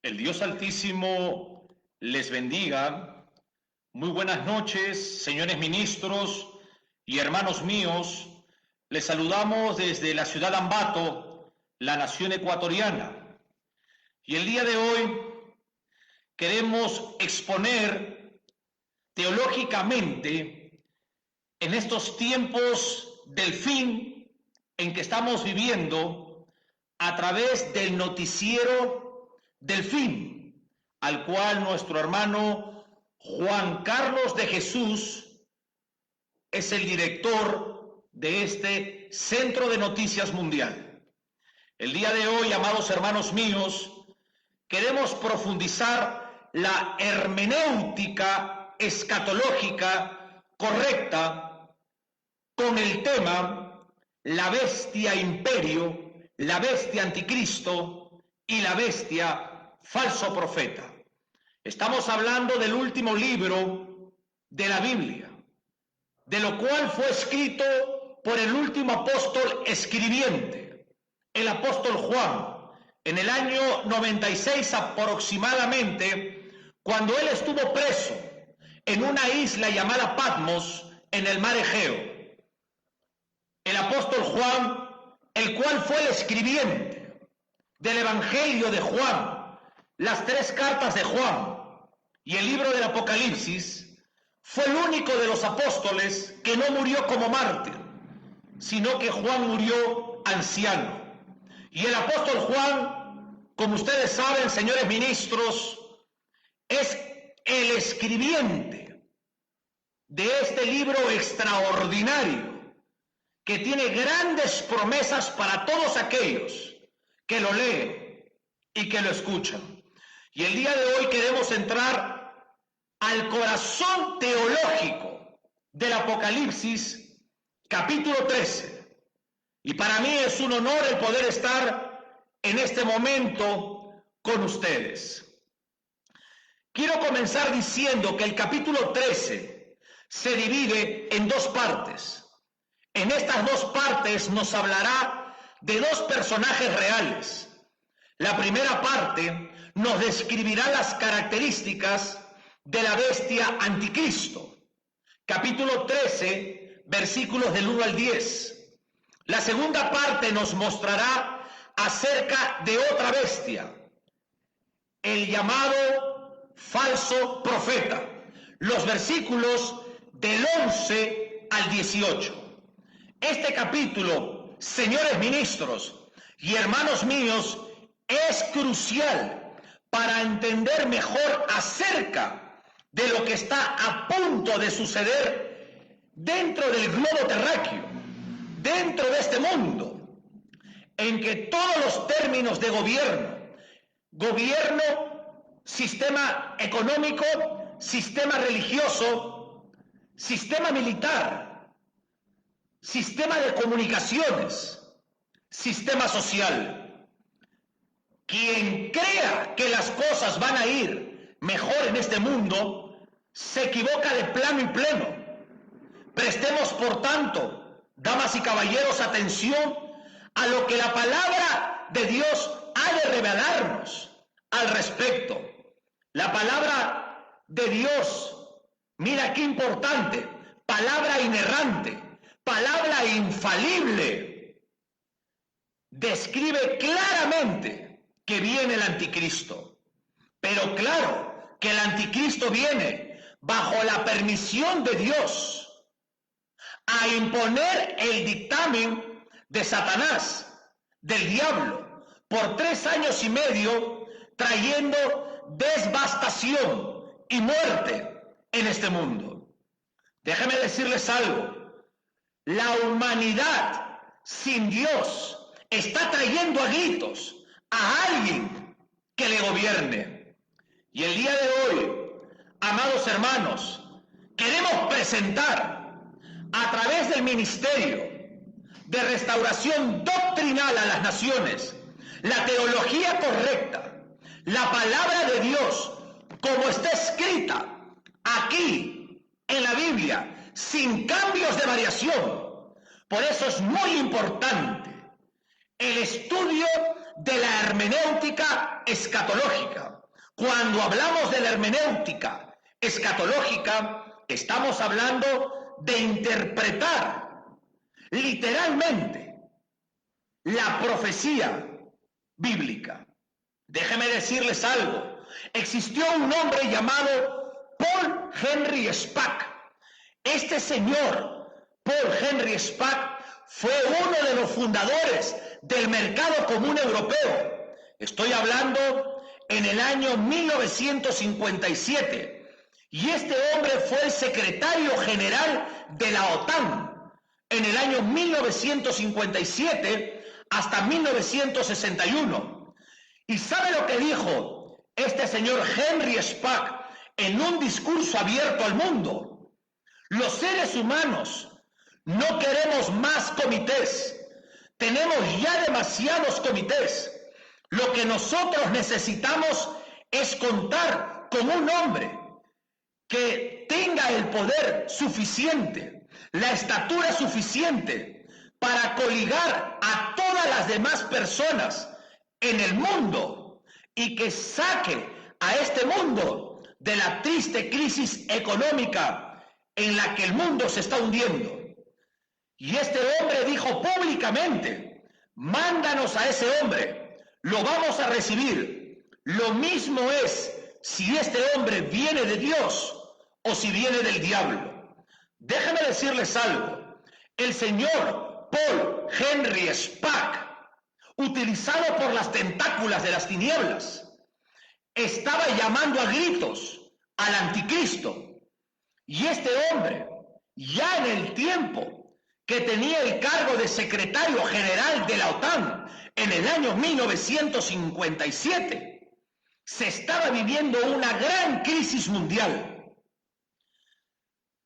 El Dios Altísimo les bendiga. Muy buenas noches, señores ministros y hermanos míos. Les saludamos desde la ciudad de Ambato, la nación ecuatoriana. Y el día de hoy queremos exponer teológicamente en estos tiempos del fin en que estamos viviendo a través del noticiero del fin, al cual nuestro hermano Juan Carlos de Jesús es el director de este Centro de Noticias Mundial. El día de hoy, amados hermanos míos, queremos profundizar la hermenéutica escatológica correcta con el tema la bestia imperio, la bestia anticristo y la bestia falso profeta. Estamos hablando del último libro de la Biblia, de lo cual fue escrito por el último apóstol escribiente, el apóstol Juan, en el año 96 aproximadamente, cuando él estuvo preso en una isla llamada Patmos, en el mar Egeo. El apóstol Juan, el cual fue el escribiente del Evangelio de Juan, las 3 cartas de Juan y el libro del Apocalipsis, fue el único de los apóstoles que no murió como mártir, sino que Juan murió anciano. Y el apóstol Juan, como ustedes saben, señores ministros, es el escribiente de este libro extraordinario que tiene grandes promesas para todos aquellos que lo leen y que lo escuchan. Y el día de hoy queremos entrar al corazón teológico del Apocalipsis, capítulo 13. Y para mí es un honor el poder estar en este momento con ustedes. Quiero comenzar diciendo que el capítulo 13 se divide en 2 partes. En estas 2 partes nos hablará de 2 personajes reales. La primera parte nos describirá las características de la bestia anticristo. Capítulo 13, versículos del 1 al 10. La segunda parte nos mostrará acerca de otra bestia, el llamado falso profeta. Los versículos del 11 al 18. Este capítulo, señores ministros y hermanos míos, es crucial para entender mejor acerca de lo que está a punto de suceder dentro del globo terráqueo, dentro de este mundo, en que todos los términos de gobierno, sistema económico, sistema religioso, sistema militar, sistema de comunicaciones, sistema social. Quien crea que las cosas van a ir mejor en este mundo, se equivoca de plano y pleno. Prestemos, por tanto, damas y caballeros, atención a lo que la palabra de Dios ha de revelarnos al respecto. La palabra de Dios, mira qué importante, palabra inerrante, palabra infalible, describe claramente que viene el anticristo. Pero claro que el anticristo viene bajo la permisión de Dios a imponer el dictamen de Satanás, del diablo, por 3 años y medio, trayendo devastación y muerte en este mundo. Déjenme decirles algo. La humanidad sin Dios está trayendo a gritos a alguien que le gobierne. Y el día de hoy, amados hermanos, queremos presentar a través del ministerio de restauración doctrinal a las naciones la teología correcta, la palabra de Dios como está escrita aquí en la Biblia, sin cambios de variación. Por eso es muy importante el estudio de la hermenéutica escatológica. Cuando hablamos de la hermenéutica escatológica, estamos hablando de interpretar literalmente la profecía bíblica. Déjenme decirles algo. Existió un hombre llamado Paul Henry Spaak. Este señor, Paul Henry Spaak, fue uno de los fundadores del mercado común europeo. Estoy hablando en el año 1957. Y este hombre fue el secretario general de la OTAN en el año 1957 hasta 1961. ¿Y sabe lo que dijo este señor Henry Spaak en un discurso abierto al mundo? Los seres humanos no queremos más comités. Tenemos ya demasiados comités. Lo que nosotros necesitamos es contar con un hombre que tenga el poder suficiente, la estatura suficiente para coligar a todas las demás personas en el mundo y que saque a este mundo de la triste crisis económica en la que el mundo se está hundiendo. Y este hombre dijo públicamente: mándanos a ese hombre, lo vamos a recibir. Lo mismo es si este hombre viene de Dios o si viene del diablo. Déjenme decirles algo. El señor Paul Henry Spaak, utilizado por las tentáculas de las tinieblas, estaba llamando a gritos al anticristo. Y este hombre, ya en el tiempo que tenía el cargo de secretario general de la OTAN en el año 1957, se estaba viviendo una gran crisis mundial.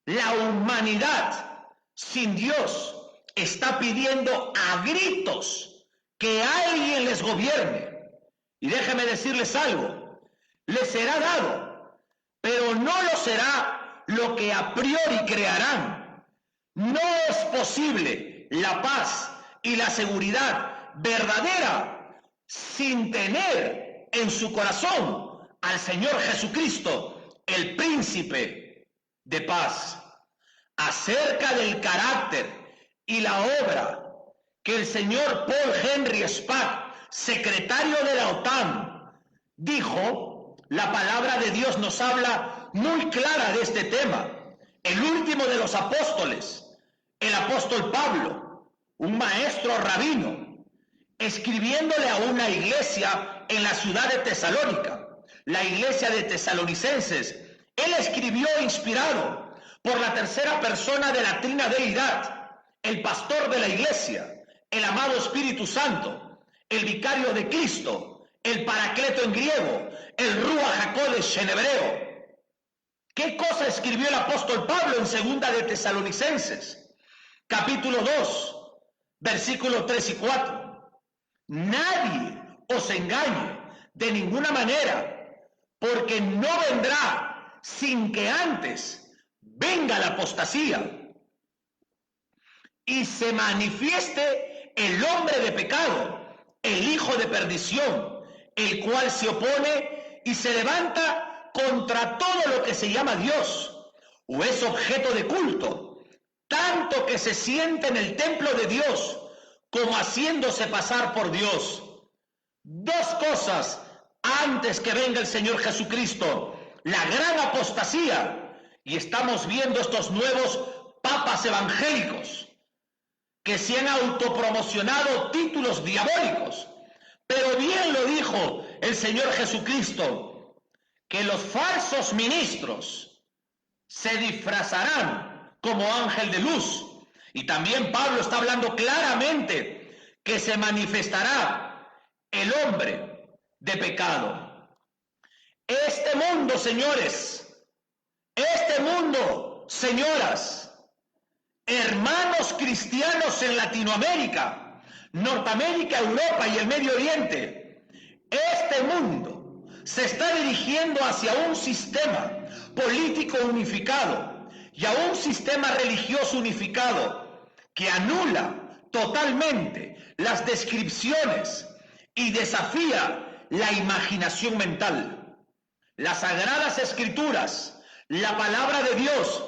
La humanidad sin Dios está pidiendo a gritos que alguien les gobierne. Y déjenme decirles algo, les será dado, pero no lo será lo que a priori crearán. No es posible la paz y la seguridad verdadera sin tener en su corazón al Señor Jesucristo, el príncipe de paz. Acerca del carácter y la obra que el señor Paul Henry Spaak, secretario de la OTAN, dijo, la palabra de Dios nos habla muy clara de este tema. El último de los apóstoles, el apóstol Pablo, un maestro rabino, escribiéndole a una iglesia en la ciudad de Tesalónica, la iglesia de tesalonicenses, él escribió inspirado por la tercera persona de la trina deidad, el pastor de la iglesia, el amado Espíritu Santo, el vicario de Cristo, el paracleto en griego, el Ruach HaKodesh en hebreo. ¿Qué cosa escribió el apóstol Pablo en segunda de Tesalonicenses? Capítulo 2, versículos 3 y 4. Nadie os engañe de ninguna manera, porque no vendrá sin que antes venga la apostasía y se manifieste el hombre de pecado, el hijo de perdición, el cual se opone y se levanta contra todo lo que se llama Dios o es objeto de culto, tanto que se siente en el templo de Dios como haciéndose pasar por Dios. Dos cosas antes que venga el Señor Jesucristo: la gran apostasía, y estamos viendo estos nuevos papas evangélicos que se han autopromocionado títulos diabólicos. Pero bien lo dijo el Señor Jesucristo, que los falsos ministros se disfrazarán como ángel de luz. Y también Pablo está hablando claramente que se manifestará el hombre de pecado. Este mundo, señores, este mundo, señoras, hermanos cristianos en Latinoamérica, Norteamérica, Europa y el Medio Oriente, este mundo se está dirigiendo hacia un sistema político unificado y a un sistema religioso unificado que anula totalmente las descripciones y desafía la imaginación mental. Las Sagradas Escrituras, la palabra de Dios,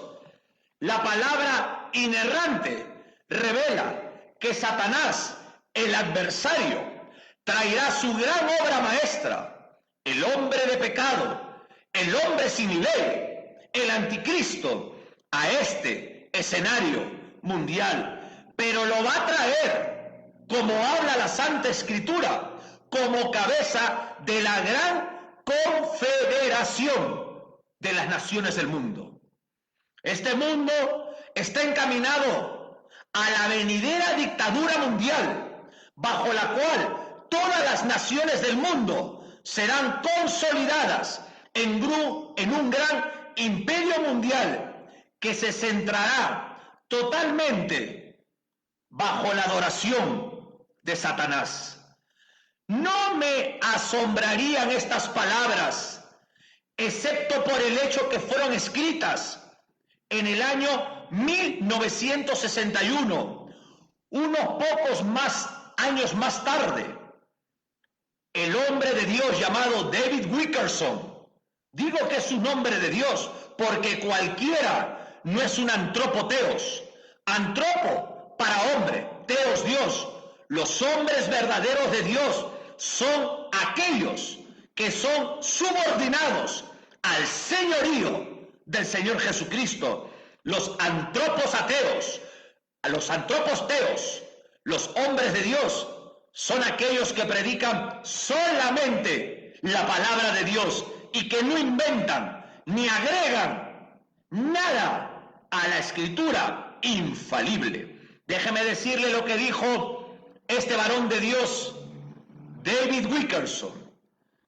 la palabra inerrante, revela que Satanás, el adversario, traerá su gran obra maestra, el hombre de pecado, el hombre sin ley, el anticristo, a este escenario mundial. Pero lo va a traer, como habla la Santa Escritura, como cabeza de la gran confederación de las naciones del mundo. Este mundo está encaminado a la venidera dictadura mundial, bajo la cual todas las naciones del mundo serán consolidadas en un gran imperio mundial que se centrará totalmente bajo la adoración de Satanás. No me asombrarían estas palabras, excepto por el hecho que fueron escritas en el año 1961, unos pocos años más tarde. El hombre de Dios llamado David Wilkerson, digo que es un hombre de Dios porque cualquiera no es un antropoteos. Antropo para hombre, teos Dios. Los hombres verdaderos de Dios son aquellos que son subordinados al señorío del Señor Jesucristo. Los antropos ateos, los antropos teos, los hombres de Dios, son aquellos que predican solamente la palabra de Dios y que no inventan ni agregan nada a la Escritura infalible. Déjeme decirle lo que dijo este varón de Dios, David Wilkerson.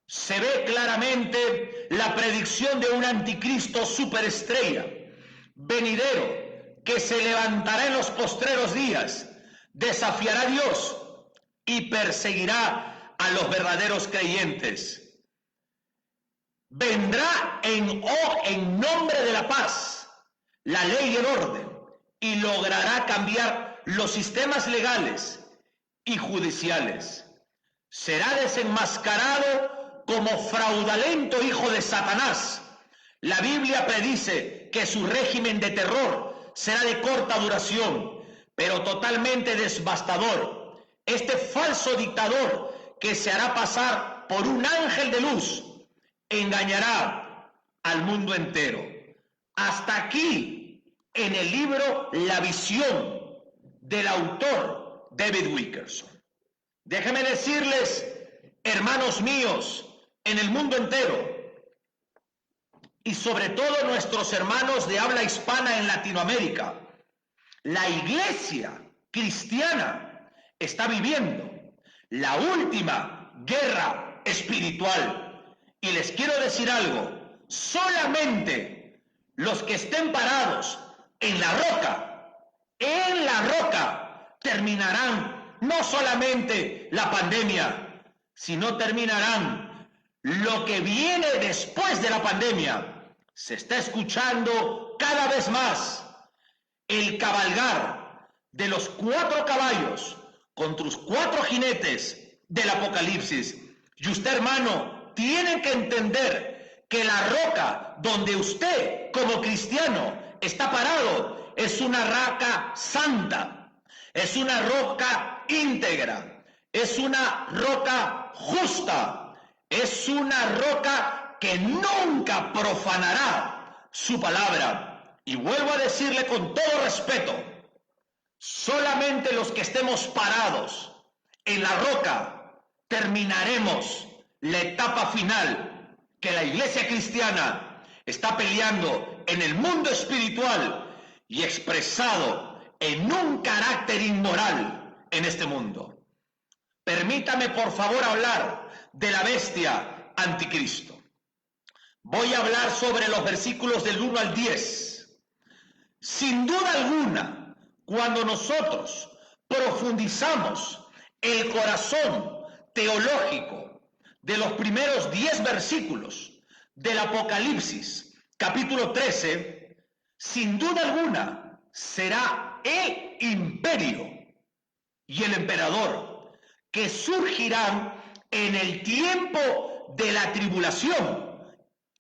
Se ve claramente la predicción de un anticristo superestrella, venidero, que se levantará en los postreros días, desafiará a Dios y perseguirá a los verdaderos creyentes. Vendrá en nombre de la paz, la ley y el orden, y logrará cambiar los sistemas legales y judiciales. Será desenmascarado como fraudulento hijo de Satanás. La Biblia predice que su régimen de terror será de corta duración, pero totalmente devastador. Este falso dictador, que se hará pasar por un ángel de luz, engañará al mundo entero. Hasta aquí en el libro La visión del autor David Wilkerson. Déjenme decirles, hermanos míos, en el mundo entero, y sobre todo nuestros hermanos de habla hispana en Latinoamérica, la iglesia cristiana está viviendo la última guerra espiritual. Y les quiero decir algo, solamente los que estén parados en la roca, terminarán no solamente la pandemia, sino terminarán lo que viene después de la pandemia. Se está escuchando cada vez más el cabalgar de los 4 caballos contra los 4 jinetes del Apocalipsis. Y usted, hermano, tiene que entender que la roca donde usted como cristiano está parado es una roca santa, es una roca íntegra, es una roca justa, es una roca que nunca profanará su palabra. Y vuelvo a decirle con todo respeto, solamente los que estemos parados en la roca terminaremos la etapa final que la iglesia cristiana está peleando en el mundo espiritual y expresado en un carácter inmoral en este mundo. Permítame por favor hablar de la bestia anticristo. Voy a hablar sobre los versículos del 1 al 10. Sin duda alguna, cuando nosotros profundizamos el corazón teológico de los primeros 10 versículos del Apocalipsis, capítulo 13, sin duda alguna será el imperio y el emperador que surgirán en el tiempo de la tribulación.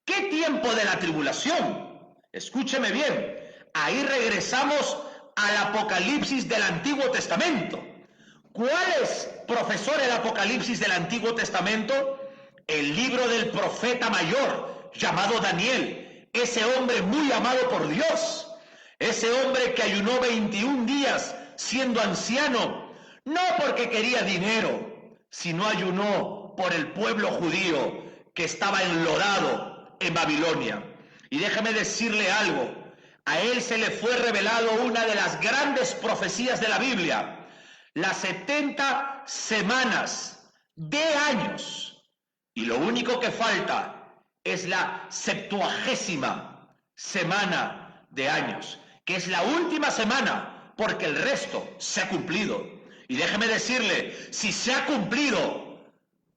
¿Qué tiempo de la tribulación? Escúcheme bien, ahí regresamos al Apocalipsis del Antiguo Testamento. ¿Cuál es, profesor, el Apocalipsis del Antiguo Testamento? El libro del profeta mayor llamado Daniel, ese hombre muy amado por Dios, ese hombre que ayunó 21 días siendo anciano, no porque quería dinero, sino ayunó por el pueblo judío que estaba enlodado en Babilonia. Y déjame decirle algo, a él se le fue revelado una de las grandes profecías de la Biblia, las 70 semanas de años. Y lo único que falta es la 70ª semana de años, que es la última semana, porque el resto se ha cumplido. Y déjeme decirle, si se ha cumplido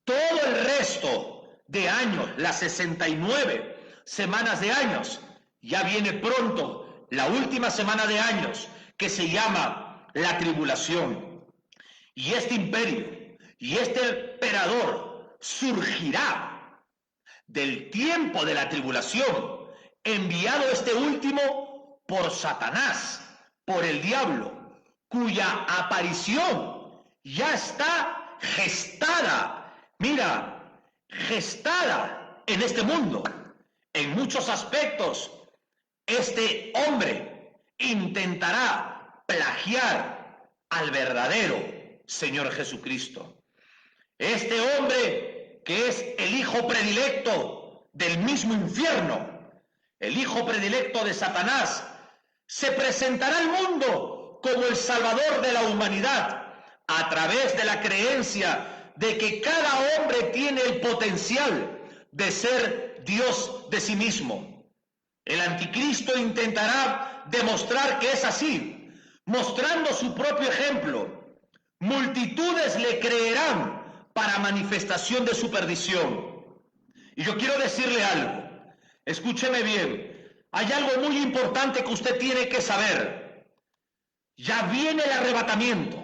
todo el resto de años, las 69 semanas de años, ya viene pronto la última semana de años, que se llama la tribulación. Y este imperio y este emperador surgirá del tiempo de la tribulación, enviado este último por Satanás, por el diablo, cuya aparición ya está gestada, mira, gestada en este mundo. En muchos aspectos, este hombre intentará plagiar al verdadero Señor Jesucristo. Este hombre que es el hijo predilecto del mismo infierno, el hijo predilecto de Satanás, se presentará al mundo como el Salvador de la humanidad a través de la creencia de que cada hombre tiene el potencial de ser Dios de sí mismo. El anticristo intentará demostrar que es así, mostrando su propio ejemplo. Multitudes le creerán para manifestación de su perdición. Y yo quiero decirle algo, escúcheme bien, hay algo muy importante que usted tiene que saber. Ya viene el arrebatamiento,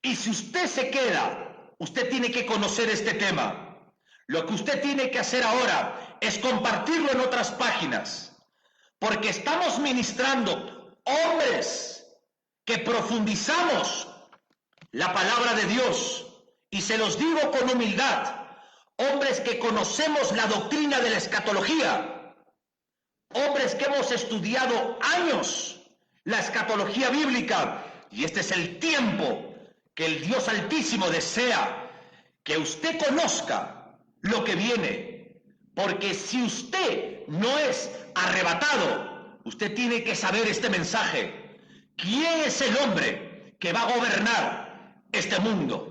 y si usted se queda, usted tiene que conocer este tema. Lo que usted tiene que hacer ahora es compartirlo en otras páginas, porque estamos ministrando hombres que profundizamos la palabra de Dios. Y se los digo con humildad, hombres que conocemos la doctrina de la escatología, hombres que hemos estudiado años la escatología bíblica, y este es el tiempo que el Dios Altísimo desea que usted conozca lo que viene, porque si usted no es arrebatado, usted tiene que saber este mensaje. ¿Quién es el hombre que va a gobernar este mundo?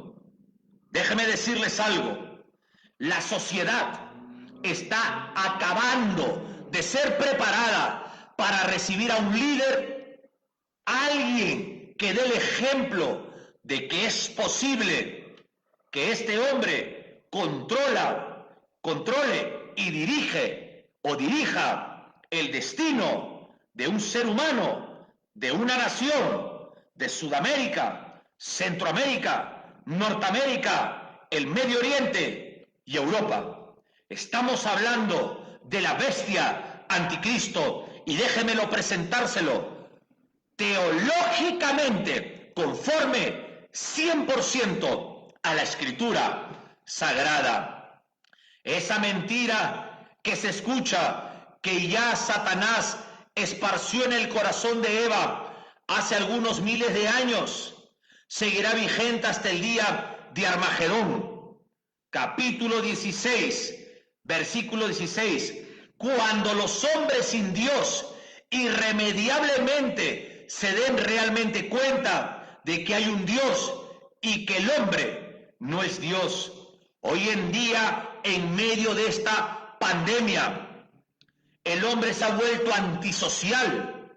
Déjeme decirles algo, la sociedad está acabando de ser preparada para recibir a un líder, alguien que dé el ejemplo de que es posible que este hombre controle y dirija el destino de un ser humano, de una nación, de Sudamérica, Centroamérica, Norteamérica, el Medio Oriente y Europa. Estamos hablando de la bestia anticristo, y déjemelo presentárselo teológicamente, conforme 100% a la Escritura Sagrada. Esa mentira que se escucha, que ya Satanás esparció en el corazón de Eva hace algunos miles de años, seguirá vigente hasta el día de Armagedón. Capítulo 16, versículo 16. Cuando los hombres sin Dios irremediablemente se den realmente cuenta de que hay un Dios y que el hombre no es Dios. Hoy en día, en medio de esta pandemia, el hombre se ha vuelto antisocial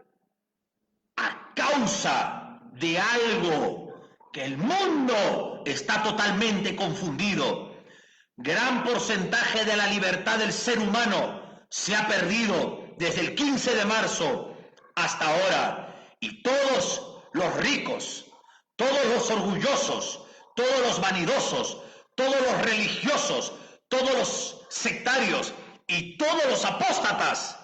a causa de algo que el mundo está totalmente confundido. Gran porcentaje de la libertad del ser humano se ha perdido desde el 15 de marzo hasta ahora. Y todos los ricos, todos los orgullosos, todos los vanidosos, todos los religiosos, todos los sectarios y todos los apóstatas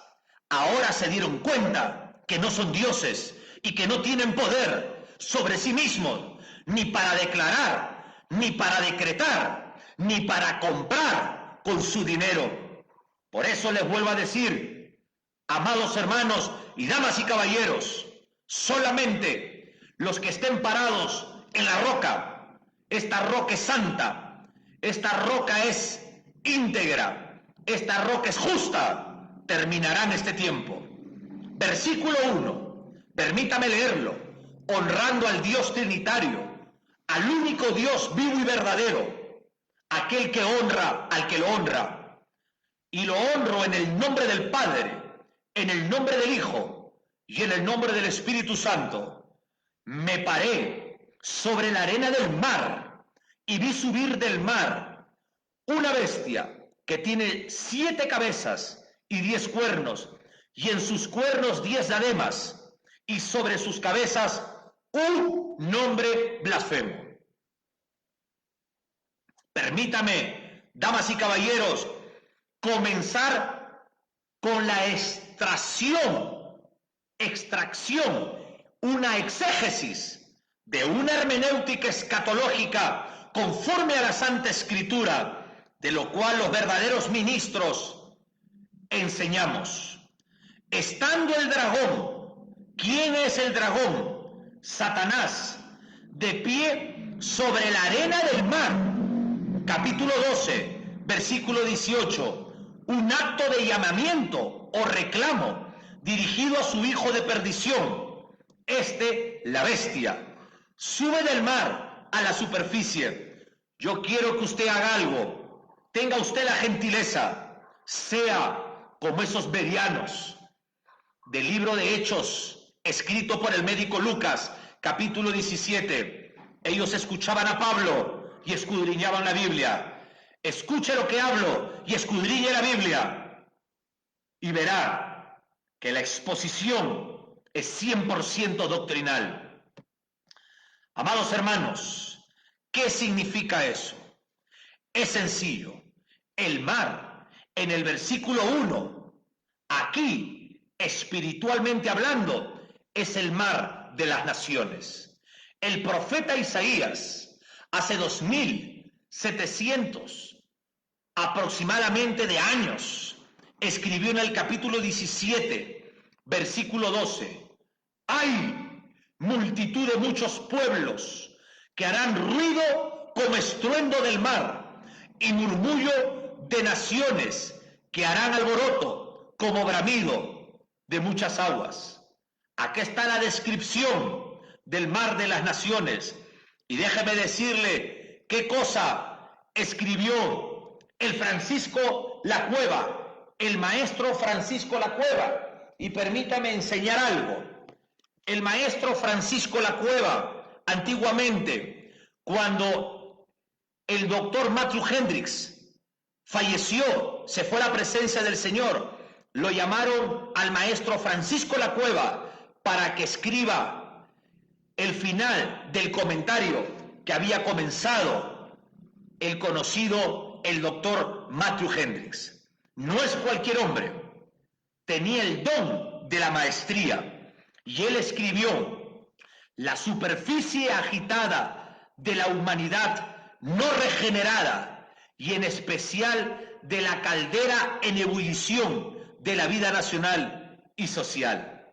ahora se dieron cuenta que no son dioses y que no tienen poder sobre sí mismos, ni para declarar, ni para decretar, ni para comprar con su dinero. Por eso les vuelvo a decir, amados hermanos y damas y caballeros, solamente los que estén parados en la roca, esta roca es santa, esta roca es íntegra, esta roca es justa, terminarán este tiempo. Versículo 1, permítame leerlo, honrando al Dios trinitario, al único Dios vivo y verdadero, aquel que honra al que lo honra, y lo honro en el nombre del Padre, en el nombre del Hijo y en el nombre del Espíritu Santo. Me paré sobre la arena del mar y vi subir del mar una bestia que tiene 7 cabezas y 10 cuernos, y en sus cuernos 10 diademas, y sobre sus cabezas un nombre blasfemo. Permítame, damas y caballeros, comenzar con la extracción, una exégesis de una hermenéutica escatológica conforme a la Santa Escritura, de lo cual los verdaderos ministros enseñamos. Estando el dragón, ¿quién es el dragón? Satanás, de pie sobre la arena del mar. Capítulo 12, versículo 18. Un acto de llamamiento o reclamo dirigido a su hijo de perdición. La bestia, sube del mar a la superficie. Yo quiero que usted haga algo. Tenga usted la gentileza, sea como esos berianos del libro de Hechos, escrito por el médico Lucas, capítulo 17. Ellos escuchaban a Pablo y escudriñaban la Biblia. Escuche lo que hablo y escudriñe la Biblia y verá que la exposición es 100% doctrinal. Amados hermanos, ¿qué significa eso? Es sencillo. El mar, en el versículo 1, aquí, espiritualmente hablando, es el mar de las naciones. El profeta Isaías, hace 2700 aproximadamente de años, escribió en el capítulo 17, versículo 12, hay multitud de muchos pueblos que harán ruido como estruendo del mar y murmullo de naciones que harán alboroto como bramido de muchas aguas. Aquí está la descripción del mar de las naciones. Y déjeme decirle qué cosa escribió el Francisco Lacueva, el maestro Francisco Lacueva. Y permítame enseñar algo. El maestro Francisco Lacueva, antiguamente, cuando el doctor Matthew Hendricks falleció, se fue a la presencia del Señor, lo llamaron al maestro Francisco Lacueva para que escriba el final del comentario que había comenzado el conocido, el doctor Matthew Hendricks. No es cualquier hombre, tenía el don de la maestría y él escribió: la superficie agitada de la humanidad no regenerada y en especial de la caldera en ebullición de la vida nacional y social.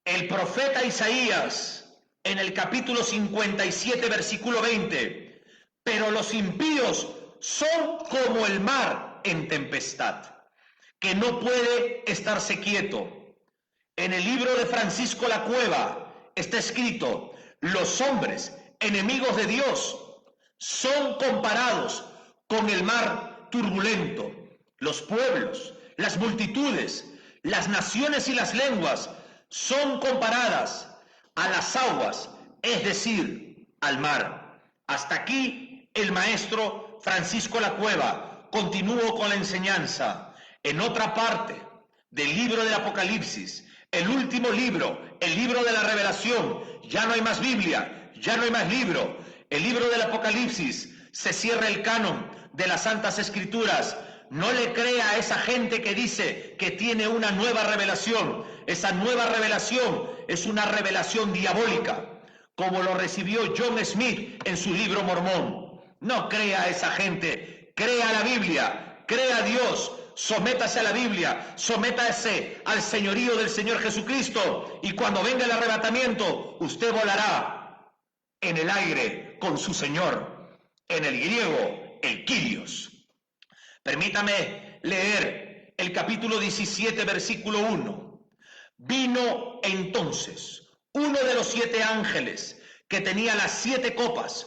El profeta Isaías, en el capítulo 57, versículo 20, pero los impíos son como el mar en tempestad, que no puede estarse quieto. En el libro de Francisco Lacueva está escrito: los hombres enemigos de Dios son comparados con el mar turbulento. Los pueblos, las multitudes, las naciones y las lenguas son comparadas a las aguas, es decir, al mar. Hasta aquí el maestro Francisco Lacueva. Continúo con la enseñanza. En otra parte del libro del Apocalipsis, el último libro, el libro de la revelación, ya no hay más Biblia, ya no hay más libro. El libro del Apocalipsis se cierra el canon de las Santas Escrituras. No le crea a esa gente que dice que tiene una nueva revelación. Esa nueva revelación es una revelación diabólica, como lo recibió John Smith en su libro Mormón. No crea a esa gente, crea a la Biblia, crea a Dios, sométase a la Biblia, sométase al señorío del Señor Jesucristo, y cuando venga el arrebatamiento, usted volará en el aire con su Señor. En el griego, el Kyrios. Permítame leer el capítulo 17, versículo 1. Vino entonces uno de los 7 ángeles que tenía las 7 copas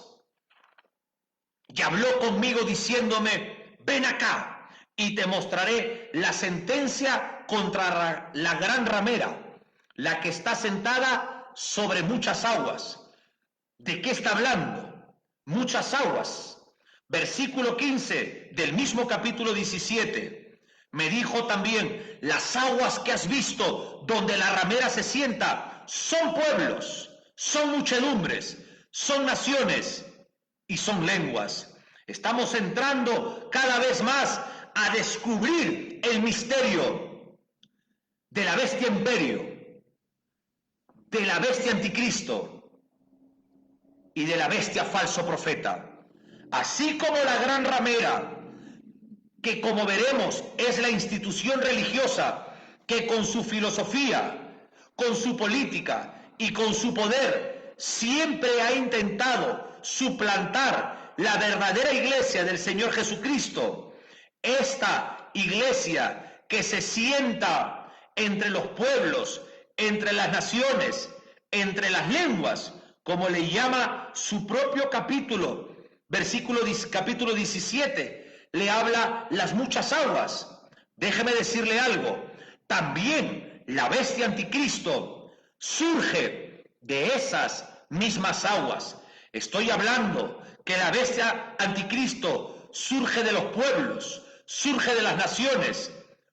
y habló conmigo diciéndome: ven acá y te mostraré la sentencia contra la gran ramera, la que está sentada sobre muchas aguas. ¿De qué está hablando? Muchas aguas. Versículo 15 del mismo capítulo 17. Me dijo también: las aguas que has visto donde la ramera se sienta son pueblos, son muchedumbres, son naciones y son lenguas. Estamos entrando cada vez más a descubrir el misterio de la bestia imperio, de la bestia anticristo y de la bestia falso profeta. Así como la gran ramera, que como veremos es la institución religiosa que con su filosofía, con su política y con su poder siempre ha intentado suplantar la verdadera iglesia del Señor Jesucristo. Esta iglesia que se sienta entre los pueblos, entre las naciones, entre las lenguas, como le llama su propio capítulo, capítulo 17, le habla las muchas aguas. Déjeme decirle algo, también la bestia anticristo surge de esas mismas aguas. Estoy hablando que la bestia anticristo surge de los pueblos, surge de las naciones,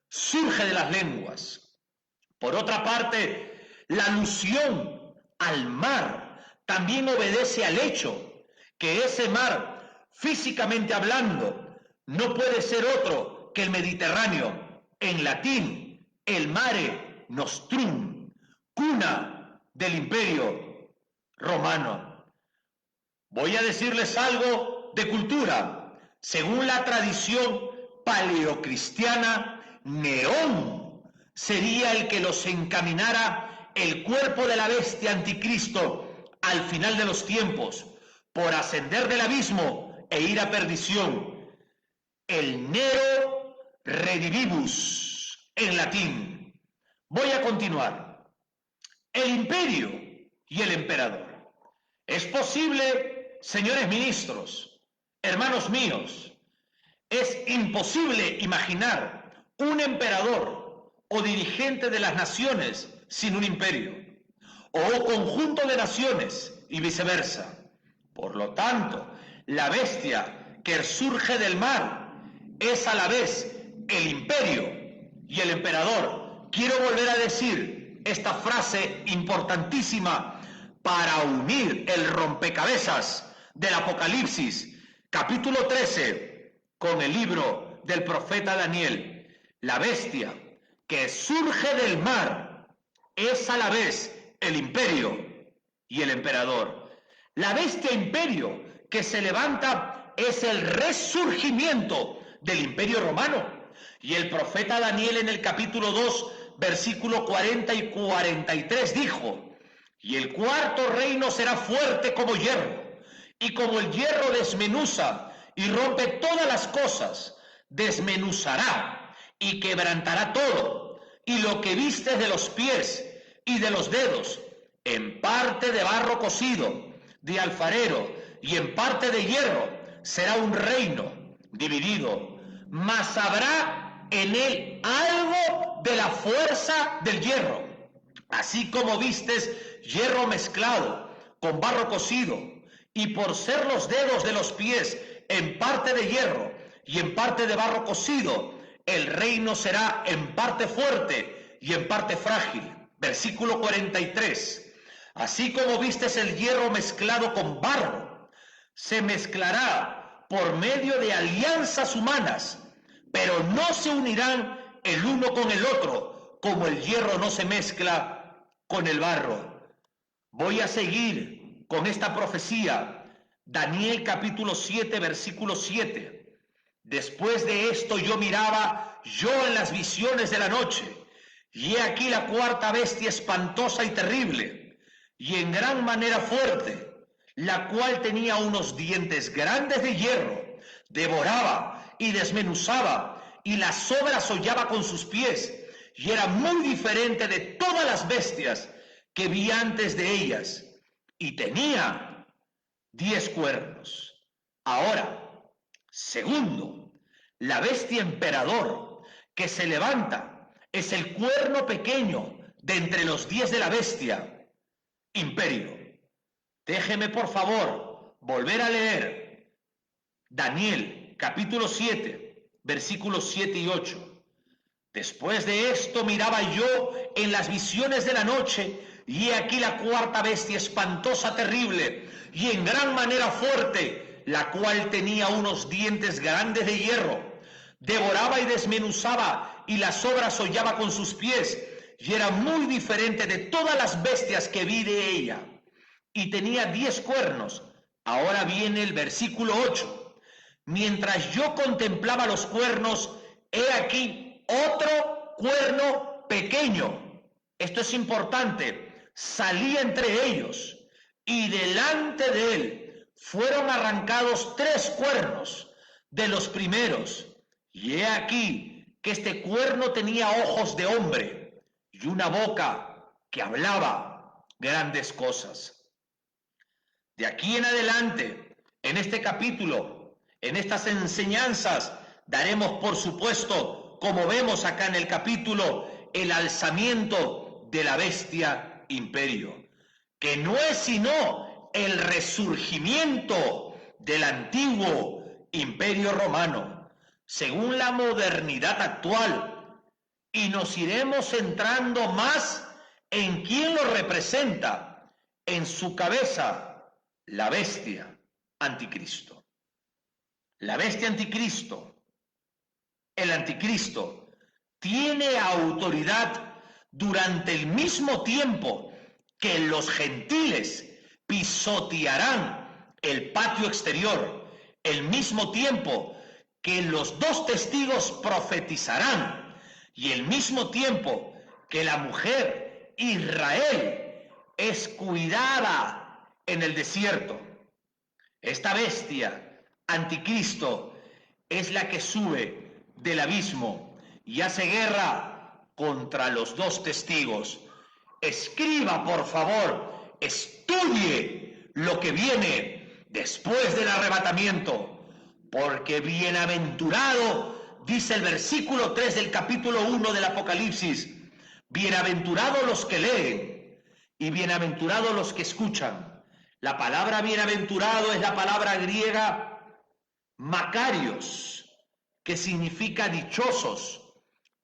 surge de las lenguas. Por otra parte, la alusión al mar también obedece al hecho que ese mar, físicamente hablando, no puede ser otro que el Mediterráneo. En latín, el mare nostrum, cuna del imperio romano. Voy a decirles algo de cultura. Según la tradición paleocristiana, Neón sería el que los encaminara el cuerpo de la bestia anticristo al final de los tiempos, por ascender del abismo e ir a perdición. El Nero Redivivus, en latín. Voy a continuar. El imperio y el emperador. Es posible, señores ministros, hermanos míos, es imposible imaginar un emperador o dirigente de las naciones sin un imperio, o conjunto de naciones y viceversa. Por lo tanto, la bestia que surge del mar es a la vez el imperio y el emperador. Quiero volver a decir esta frase importantísima para unir el rompecabezas del Apocalipsis, capítulo 13, con el libro del profeta Daniel. La bestia que surge del mar es a la vez el imperio y el emperador. La bestia imperio que se levanta es el resurgimiento del imperio romano. Y el profeta Daniel en el capítulo 2, versículo 40 y 43 dijo: y el cuarto reino será fuerte como hierro, y como el hierro desmenuza y rompe todas las cosas, desmenuzará y quebrantará todo, y lo que vistes de los pies y de los dedos, en parte de barro cocido, de alfarero, y en parte de hierro, será un reino dividido, mas habrá en él algo de la fuerza del hierro. Así como vistes hierro mezclado con barro cocido, y por ser los dedos de los pies en parte de hierro y en parte de barro cocido, el reino será en parte fuerte y en parte frágil. Versículo 43. Así como vistes el hierro mezclado con barro, se mezclará por medio de alianzas humanas, pero no se unirán el uno con el otro, como el hierro no se mezcla con el barro. Voy a seguir con esta profecía. Daniel capítulo 7, versículo 7. Después de esto yo miraba en las visiones de la noche, y he aquí la cuarta bestia espantosa y terrible, y en gran manera fuerte, la cual tenía unos dientes grandes de hierro, devoraba y desmenuzaba, y las sobras hollaba con sus pies, y era muy diferente de todas las bestias que vi antes de ellas, y tenía 10 cuernos. Ahora, segundo, la bestia emperador que se levanta es el cuerno pequeño de entre los 10 de la bestia, imperio. Déjeme por favor volver a leer Daniel capítulo 7, versículos 7 y 8. Después de esto miraba yo en las visiones de la noche, y he aquí la cuarta bestia espantosa, terrible, y en gran manera fuerte, la cual tenía unos dientes grandes de hierro, devoraba y desmenuzaba, y las sobras hollaba con sus pies, y era muy diferente de todas las bestias que vi de ella, y tenía 10 cuernos. Ahora viene el versículo 8. Mientras yo contemplaba los cuernos, he aquí otro cuerno pequeño. Esto es importante. Salía entre ellos, y delante de él fueron arrancados 3 cuernos de los primeros. Y he aquí que este cuerno tenía ojos de hombre y una boca que hablaba grandes cosas. De aquí en adelante, en este capítulo, en estas enseñanzas, daremos por supuesto, como vemos acá en el capítulo, el alzamiento de la bestia imperio, que no es sino el resurgimiento del antiguo imperio romano, según la modernidad actual, y nos iremos centrando más en quién lo representa, en su cabeza, la bestia anticristo. La bestia anticristo, el anticristo, tiene autoridad durante el mismo tiempo que los gentiles pisotearán el patio exterior, el mismo tiempo que los 2 testigos profetizarán, y el mismo tiempo que la mujer Israel es cuidada en el desierto. Esta bestia, anticristo, es la que sube del abismo y hace guerra contra los 2 testigos. Escriba, por favor, estudie lo que viene después del arrebatamiento, porque bienaventurado, dice el versículo 3 del capítulo 1 del Apocalipsis, bienaventurados los que leen y bienaventurados los que escuchan. La palabra bienaventurado es la palabra griega makarios, que significa dichosos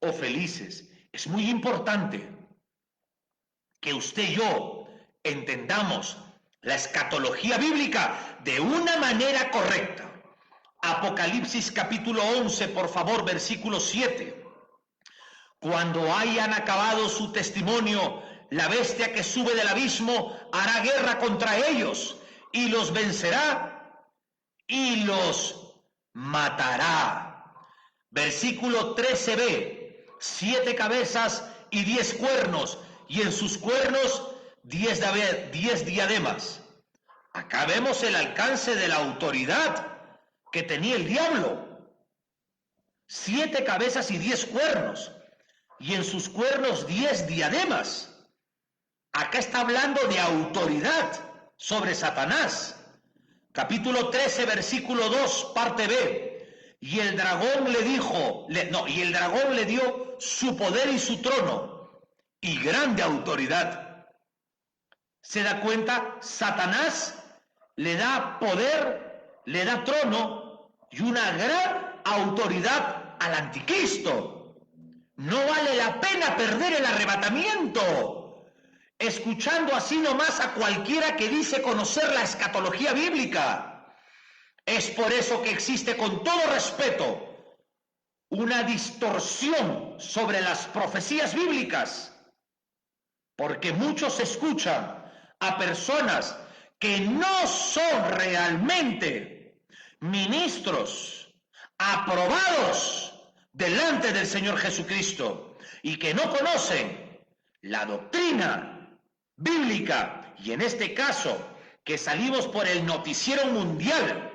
o felices. Es muy importante que usted y yo entendamos la escatología bíblica de una manera correcta. Apocalipsis capítulo 11, por favor, versículo 7. Cuando hayan acabado su testimonio, la bestia que sube del abismo hará guerra contra ellos y los vencerá y los matará. Versículo 13b, 7 cabezas y 10 cuernos, y en sus cuernos 10 diademas. Acá vemos el alcance de la autoridad que tenía el diablo. 7 cabezas y 10 cuernos, y en sus cuernos 10 diademas. Acá está hablando de autoridad sobre Satanás. Capítulo 13, versículo 2, parte B. Y el dragón le dijo, y el dragón le dio su poder y su trono y grande autoridad. ¿Se da cuenta? Satanás le da poder, le da trono y una gran autoridad al anticristo. No vale la pena perder el arrebatamiento escuchando así nomás a cualquiera que dice conocer la escatología bíblica. Es por eso que existe, con todo respeto, una distorsión sobre las profecías bíblicas, porque muchos escuchan a personas que no son realmente ministros aprobados delante del Señor Jesucristo y que no conocen la doctrina bíblica, y en este caso que salimos por el noticiero mundial,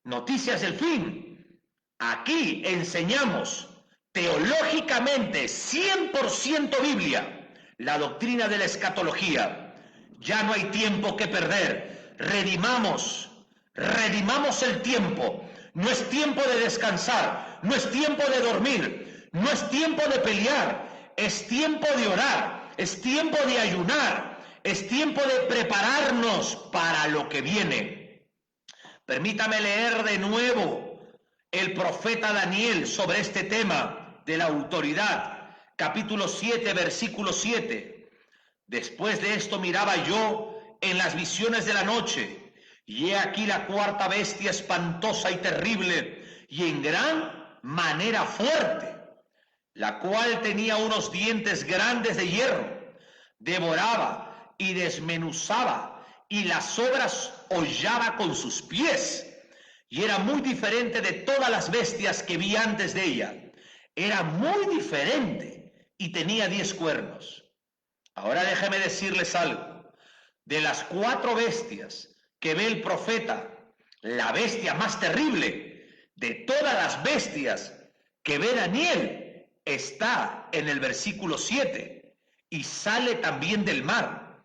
Noticias del Fin. Aquí enseñamos teológicamente 100% Biblia, la doctrina de la escatología. Ya no hay tiempo que perder. Redimamos el tiempo. No es tiempo de descansar, no es tiempo de dormir, no es tiempo de pelear, es tiempo de orar, es tiempo de ayunar, es tiempo de prepararnos para lo que viene. Permítame leer de nuevo el profeta Daniel sobre este tema de la autoridad, capítulo 7, versículo 7. Después de esto miraba yo en las visiones de la noche, y he aquí la cuarta bestia espantosa y terrible, y en gran manera fuerte, la cual tenía unos dientes grandes de hierro, devoraba y desmenuzaba, y las obras hollaba con sus pies, y era muy diferente de todas las bestias que vi antes de ella. Era muy diferente y tenía 10 cuernos. Ahora déjeme decirles algo. De las 4 bestias que ve el profeta, la bestia más terrible de todas las bestias que ve Daniel está en el versículo 7 y sale también del mar.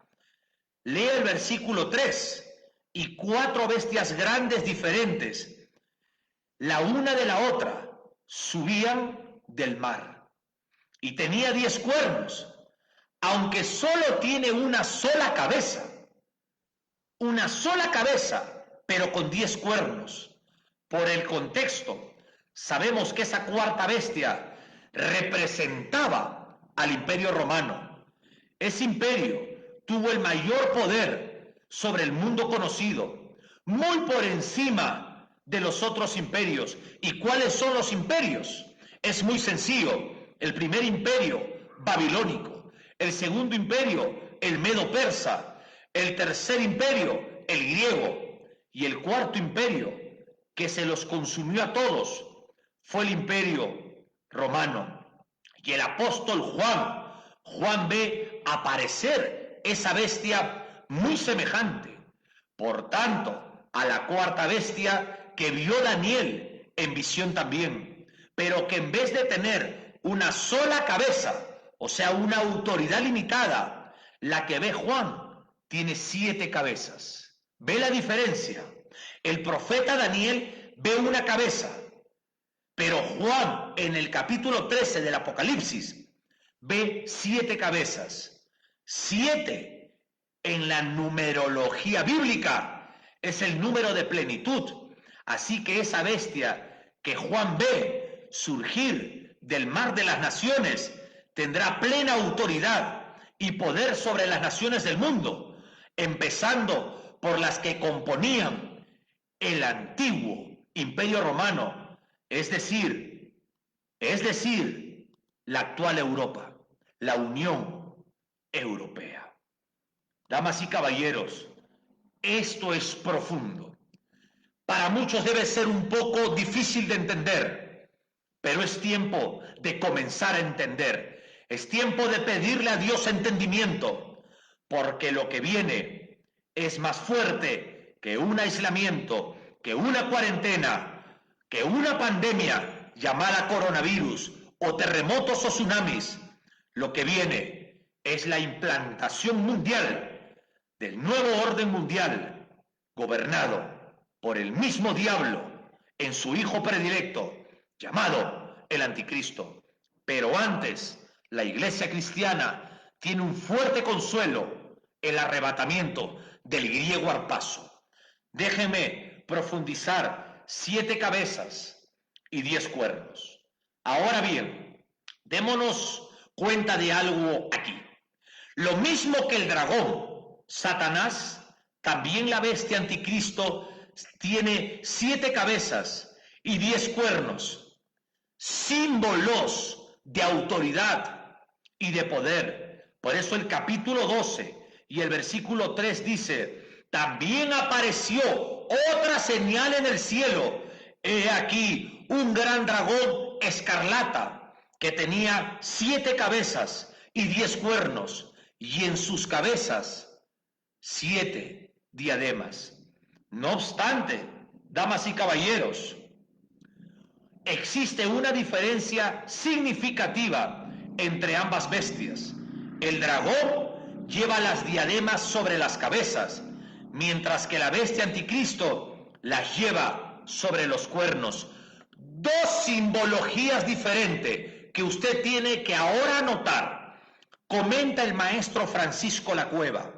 Lee el versículo 3, y 4 bestias grandes diferentes, la una de la otra, subían del mar. Y tenía 10 cuernos, aunque solo tiene una sola cabeza, pero con 10 cuernos. Por el contexto, sabemos que esa cuarta bestia representaba al Imperio Romano. Ese imperio tuvo el mayor poder sobre el mundo conocido, muy por encima de los otros imperios. ¿Y cuáles son los imperios? Es muy sencillo. El primer imperio, babilónico. El segundo imperio, el medo-persa. El tercer imperio, el griego. Y el cuarto imperio, que se los consumió a todos, fue el imperio romano. Y el apóstol Juan ve aparecer esa bestia muy semejante, por tanto, a la cuarta bestia que vio Daniel en visión también, pero que en vez de tener una sola cabeza, o sea, una autoridad limitada, la que ve Juan tiene 7 cabezas. ¿Ve la diferencia? El profeta Daniel ve una cabeza, pero Juan en el capítulo 13 del Apocalipsis ve 7 cabezas. 7 en la numerología bíblica es el número de plenitud. Así que esa bestia que Juan ve surgir del mar de las naciones tendrá plena autoridad y poder sobre las naciones del mundo, empezando por las que componían el antiguo Imperio Romano, es decir, la actual Europa, la Unión Europea. Damas y caballeros, esto es profundo. Para muchos debe ser un poco difícil de entender, pero es tiempo de comenzar a entender. Es tiempo de pedirle a Dios entendimiento, porque lo que viene es más fuerte que un aislamiento, que una cuarentena, que una pandemia llamada coronavirus, o terremotos o tsunamis. Lo que viene es la implantación mundial del nuevo orden mundial, gobernado por el mismo diablo en su hijo predilecto, llamado el Anticristo. Pero antes, la iglesia cristiana tiene un fuerte consuelo: el arrebatamiento del griego Harpazo. Déjeme profundizar: 7 cabezas y 10 cuernos. Ahora bien, démonos cuenta de algo aquí. Lo mismo que el dragón, Satanás, también la bestia anticristo, tiene 7 cabezas y 10 cuernos, símbolos de autoridad y de poder. Por eso el capítulo 12 y el versículo 3 dice: también apareció otra señal en el cielo. He aquí un gran dragón escarlata que tenía 7 cabezas y 10 cuernos, y en sus cabezas 7 diademas. No obstante, damas y caballeros, existe una diferencia significativa entre ambas bestias. El dragón lleva las diademas sobre las cabezas, mientras que la bestia anticristo las lleva sobre los cuernos. Dos simbologías diferentes que usted tiene que ahora anotar. Comenta el maestro Francisco Lacueva.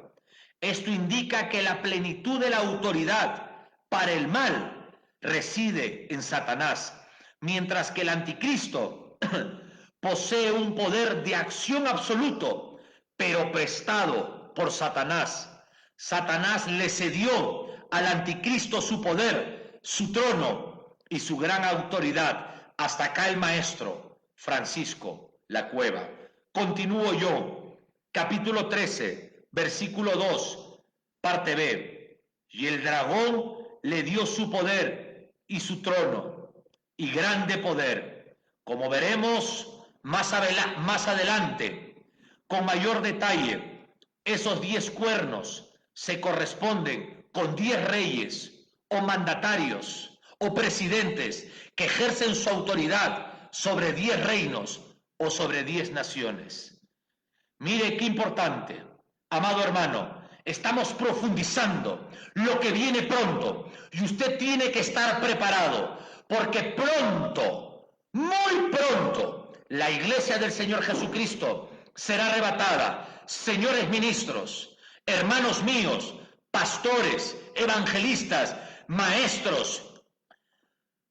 Esto indica que la plenitud de la autoridad para el mal reside en Satanás, mientras que el anticristo posee un poder de acción absoluto, pero prestado por Satanás. Satanás le cedió al anticristo su poder, su trono y su gran autoridad. Hasta acá el maestro Francisco Lacueva. Continúo yo, capítulo 13, versículo 2, parte B. Y el dragón le dio su poder y su trono y grande poder. Como veremos más adelante, con mayor detalle, esos 10 cuernos se corresponden con 10 reyes o mandatarios o presidentes que ejercen su autoridad sobre 10 reinos o sobre 10 naciones. Mire qué importante, amado hermano, estamos profundizando lo que viene pronto y usted tiene que estar preparado, porque pronto, muy pronto, la iglesia del Señor Jesucristo será arrebatada. Señores ministros, hermanos míos, pastores, evangelistas, maestros,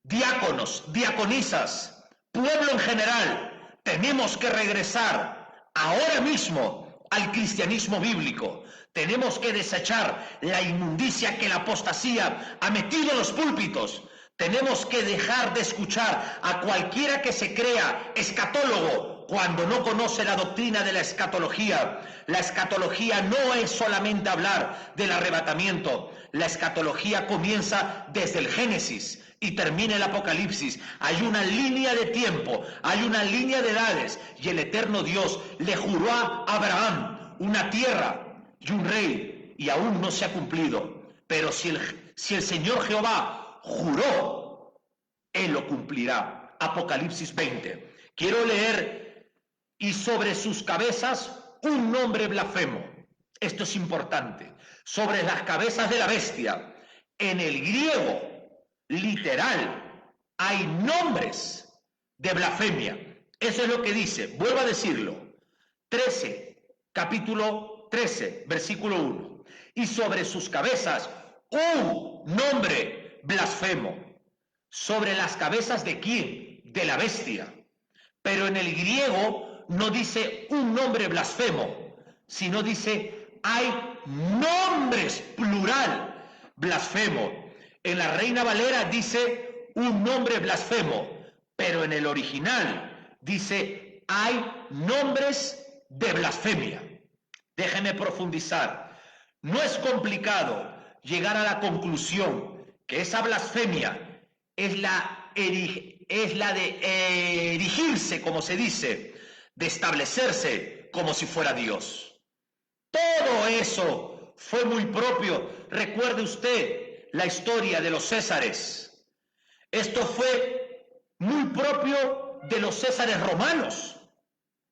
diáconos, diaconisas, pueblo en general, tenemos que regresar ahora mismo al cristianismo bíblico. Tenemos que desechar la inmundicia que la apostasía ha metido en los púlpitos. Tenemos que dejar de escuchar a cualquiera que se crea escatólogo cuando no conoce la doctrina de la escatología. La escatología no es solamente hablar del arrebatamiento. La escatología comienza desde el Génesis y termina el Apocalipsis. Hay una línea de tiempo, hay una línea de edades, y el eterno Dios le juró a Abraham una tierra y un rey, y aún no se ha cumplido. Pero si el Señor Jehová juró, Él lo cumplirá. Apocalipsis 20. Quiero leer: y sobre sus cabezas un nombre blasfemo. Esto es importante. Sobre las cabezas de la bestia. En el griego literal hay nombres de blasfemia. Eso es lo que dice. Vuelvo a decirlo. 13, capítulo 13, versículo 1. Y sobre sus cabezas un nombre blasfemo. ¿Sobre las cabezas de quién? De la bestia. Pero en el griego no dice un nombre blasfemo, sino dice hay nombres plural blasfemo. En la Reina Valera dice un nombre blasfemo, pero en el original dice hay nombres de blasfemia. Déjeme profundizar. No es complicado llegar a la conclusión que esa blasfemia es la de erigirse, como se dice, de establecerse como si fuera Dios. Todo eso fue muy propio. Recuerde usted la historia de los Césares. Esto fue muy propio de los Césares romanos.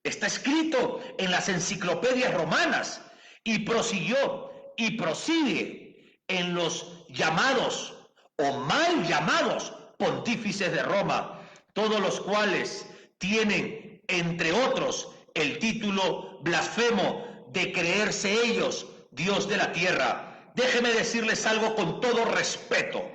Está escrito en las enciclopedias romanas y prosiguió y prosigue en los llamados o mal llamados pontífices de Roma, todos los cuales tienen, entre otros, el título blasfemo de creerse ellos Dios de la tierra. Déjeme decirles algo con todo respeto.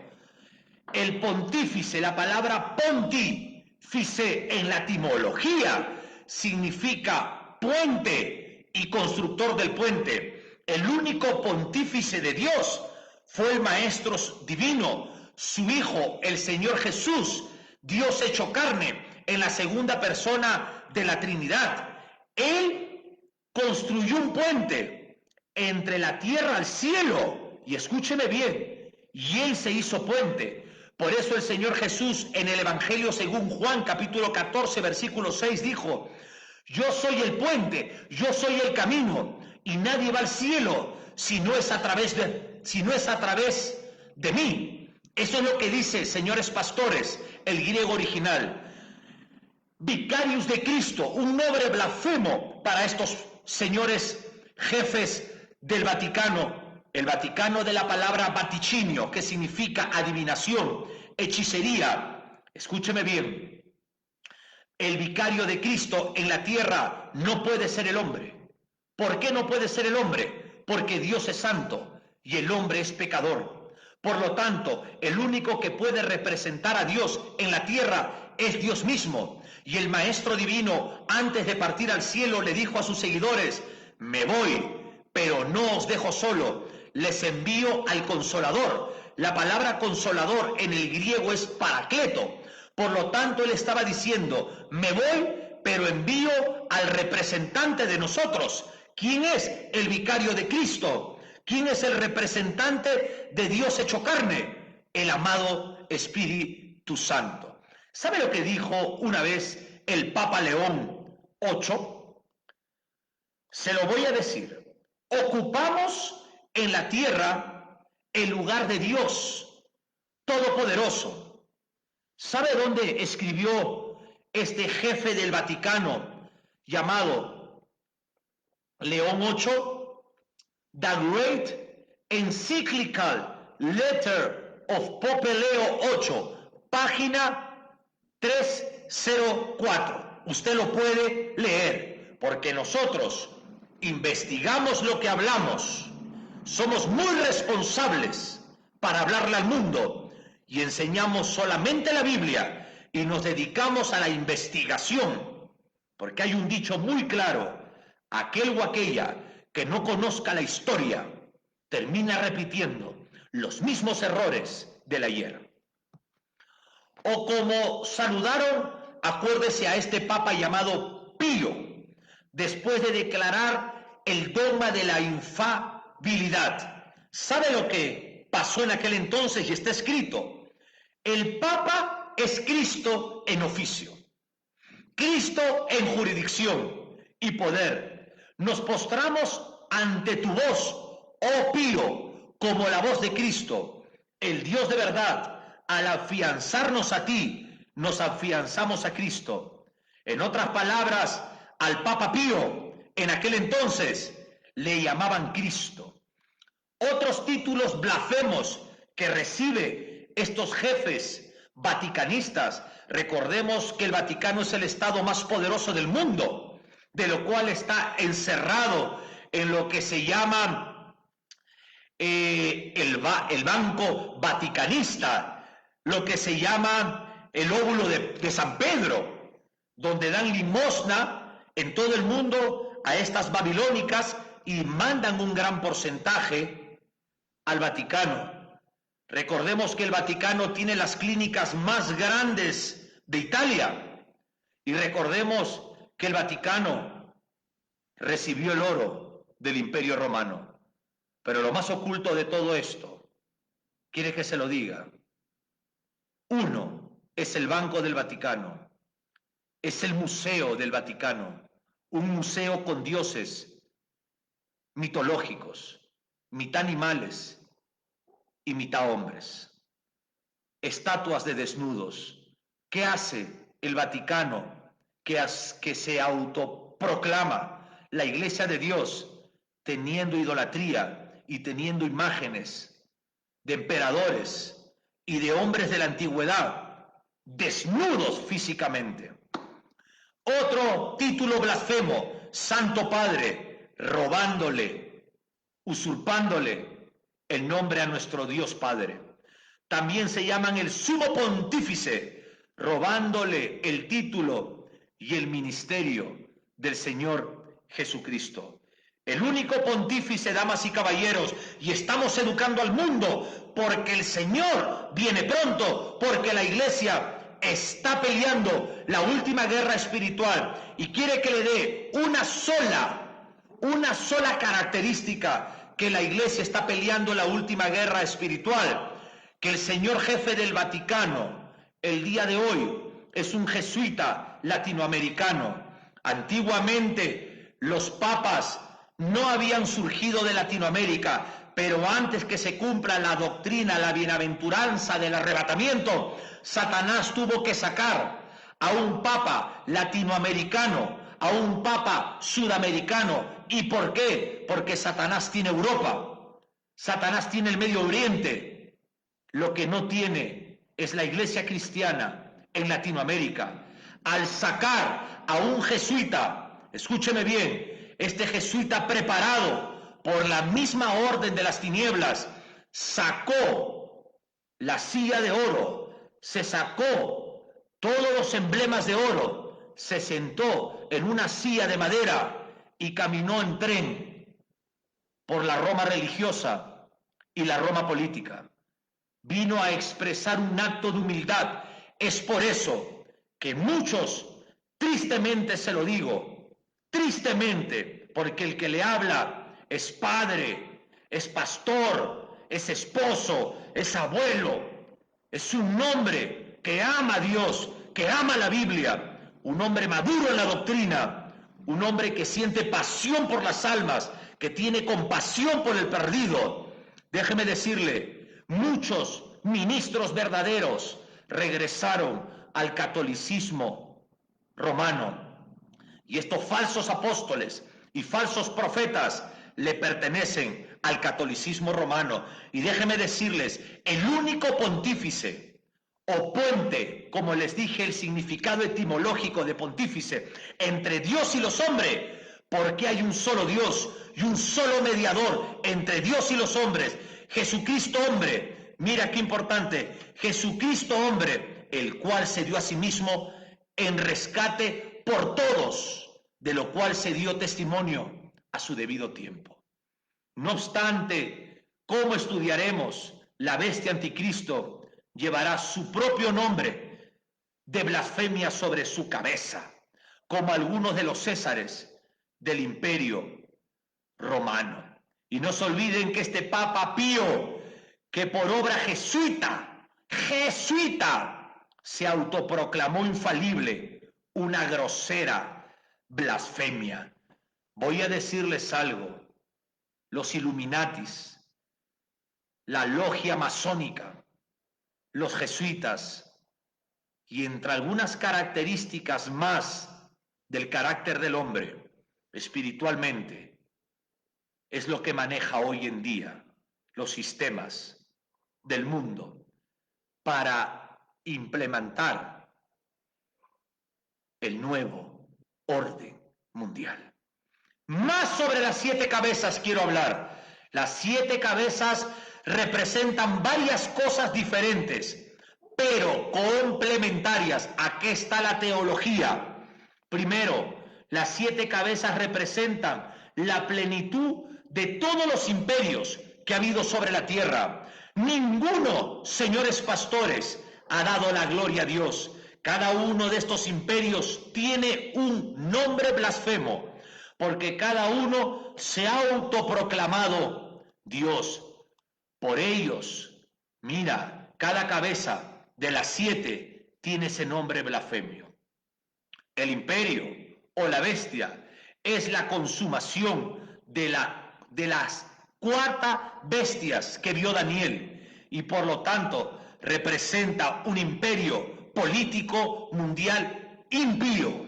El pontífice, la palabra pontífice en la etimología significa puente y constructor del puente. El único pontífice de Dios fue el Maestro divino, su Hijo, el Señor Jesús, Dios hecho carne, en la segunda persona de la Trinidad. Él construyó un puente entre la tierra al cielo, y escúcheme bien, y Él se hizo puente. Por eso el Señor Jesús en el Evangelio según Juan capítulo 14 versículo 6 dijo: yo soy el puente, yo soy el camino, y nadie va al cielo si no es a través de mí. Eso es lo que dice, señores pastores, el griego original. Vicarius de Cristo, un nombre blasfemo para estos señores jefes del Vaticano. El Vaticano de la palabra vaticinio, que significa adivinación, hechicería. Escúcheme bien. El vicario de Cristo en la tierra no puede ser el hombre. ¿Por qué no puede ser el hombre? Porque Dios es santo y el hombre es pecador. Por lo tanto, el único que puede representar a Dios en la tierra es Dios mismo. Y el Maestro Divino, antes de partir al cielo, le dijo a sus seguidores: me voy, pero no os dejo solo, les envío al Consolador. La palabra consolador en el griego es paracleto. Por lo tanto, él estaba diciendo: me voy, pero envío al representante de nosotros. ¿Quién es el vicario de Cristo? ¿Quién es el representante de Dios hecho carne? El amado Espíritu Santo. ¿Sabe lo que dijo una vez el Papa León VIII? Se lo voy a decir. Ocupamos en la tierra el lugar de Dios Todopoderoso. ¿Sabe dónde escribió este jefe del Vaticano llamado León VIII? The Great Encyclical Letter of Pope Leo VIII, página 304. Usted lo puede leer, porque nosotros investigamos lo que hablamos. Somos muy responsables para hablarle al mundo y enseñamos solamente la Biblia y nos dedicamos a la investigación, porque hay un dicho muy claro: aquel o aquella que no conozca la historia termina repitiendo los mismos errores del ayer. O como saludaron, acuérdese, a este papa llamado Pío, después de declarar el dogma de la infalibilidad. ¿Sabe lo que pasó en aquel entonces? Y está escrito: el papa es Cristo en oficio, Cristo en jurisdicción y poder. Nos postramos ante tu voz, oh Pío, como la voz de Cristo, el Dios de verdad. Al afianzarnos a ti, nos afianzamos a Cristo. En otras palabras, al Papa Pío, en aquel entonces, le llamaban Cristo. Otros títulos blasfemos que recibe estos jefes vaticanistas. Recordemos que el Vaticano es el estado más poderoso del mundo, de lo cual está encerrado en lo que se llama el Banco Vaticanista, lo que se llama el óvulo de San Pedro, donde dan limosna en todo el mundo a estas babilónicas y mandan un gran porcentaje al Vaticano. Recordemos que el Vaticano tiene las clínicas más grandes de Italia, y recordemos que el Vaticano recibió el oro del Imperio Romano. Pero lo más oculto de todo esto, ¿quiere que se lo diga? Uno es el Banco del Vaticano, es el Museo del Vaticano, un museo con dioses mitológicos, mitad animales y mitad hombres, estatuas de desnudos. ¿Qué hace el Vaticano que se autoproclama la Iglesia de Dios, teniendo idolatría y teniendo imágenes de emperadores y de hombres de la antigüedad desnudos físicamente? Otro título blasfemo: Santo Padre, robándole, usurpándole el nombre a nuestro Dios Padre. También se llaman el Sumo Pontífice, robándole el título y el ministerio del Señor Jesucristo. el único pontífice, damas y caballeros, y estamos educando al mundo porque el Señor viene pronto, porque la iglesia está peleando la última guerra espiritual y quiere que le dé una sola característica que la iglesia está peleando la última guerra espiritual, que el señor jefe del Vaticano el día de hoy es un jesuita latinoamericano. Antiguamente los papas no habían surgido de Latinoamérica, pero antes que se cumpla la doctrina, la bienaventuranza del arrebatamiento, Satanás tuvo que sacar a un papa latinoamericano, a un papa sudamericano. ¿Y por qué? Porque Satanás tiene Europa, Satanás tiene el Medio Oriente. Lo que no tiene es la iglesia cristiana en Latinoamérica. Al sacar a un jesuita, escúcheme bien, este jesuita preparado por la misma orden de las tinieblas, sacó la silla de oro, se sacó todos los emblemas de oro, se sentó en una silla de madera y caminó en tren por la Roma religiosa y la Roma política. Vino a expresar un acto de humildad. Es por eso que muchos, tristemente se lo digo, tristemente, porque el que le habla es padre, es pastor, es esposo, es abuelo, es un hombre que ama a Dios, que ama la Biblia, un hombre maduro en la doctrina, un hombre que siente pasión por las almas, que tiene compasión por el perdido. Déjeme decirle, muchos ministros verdaderos regresaron al catolicismo romano, y estos falsos apóstoles y falsos profetas le pertenecen al catolicismo romano. Y déjeme decirles, el único pontífice o puente, como les dije el significado etimológico de pontífice, entre Dios y los hombres, porque hay un solo Dios y un solo mediador entre Dios y los hombres, Jesucristo hombre. Mira qué importante, Jesucristo hombre, el cual se dio a sí mismo en rescate por todos, de lo cual se dio testimonio a su debido tiempo. No obstante, ¿cómo estudiaremos? La bestia anticristo llevará su propio nombre de blasfemia sobre su cabeza, como algunos de los césares del imperio romano. Y no se olviden que este Papa Pío, que por obra jesuita, se autoproclamó infalible, una grosera blasfemia. Voy a decirles algo, los Illuminatis, la logia masónica, los jesuitas, y entre algunas características más del carácter del hombre, espiritualmente, es lo que maneja hoy en día los sistemas del mundo para implementar el nuevo orden mundial. Más sobre las 7 cabezas quiero hablar. Las 7 cabezas representan varias cosas diferentes, pero complementarias. Aquí está la teología. Primero, las 7 cabezas representan la plenitud de todos los imperios que ha habido sobre la tierra. Ninguno, señores pastores, ha dado la gloria a Dios. Cada uno de estos imperios tiene un nombre blasfemo, porque cada uno se ha autoproclamado Dios. Por ellos, mira, cada cabeza de las 7 tiene ese nombre blasfemio. El imperio o la bestia es la consumación de las 4 bestias que vio Daniel, y por lo tanto representa un imperio político mundial impío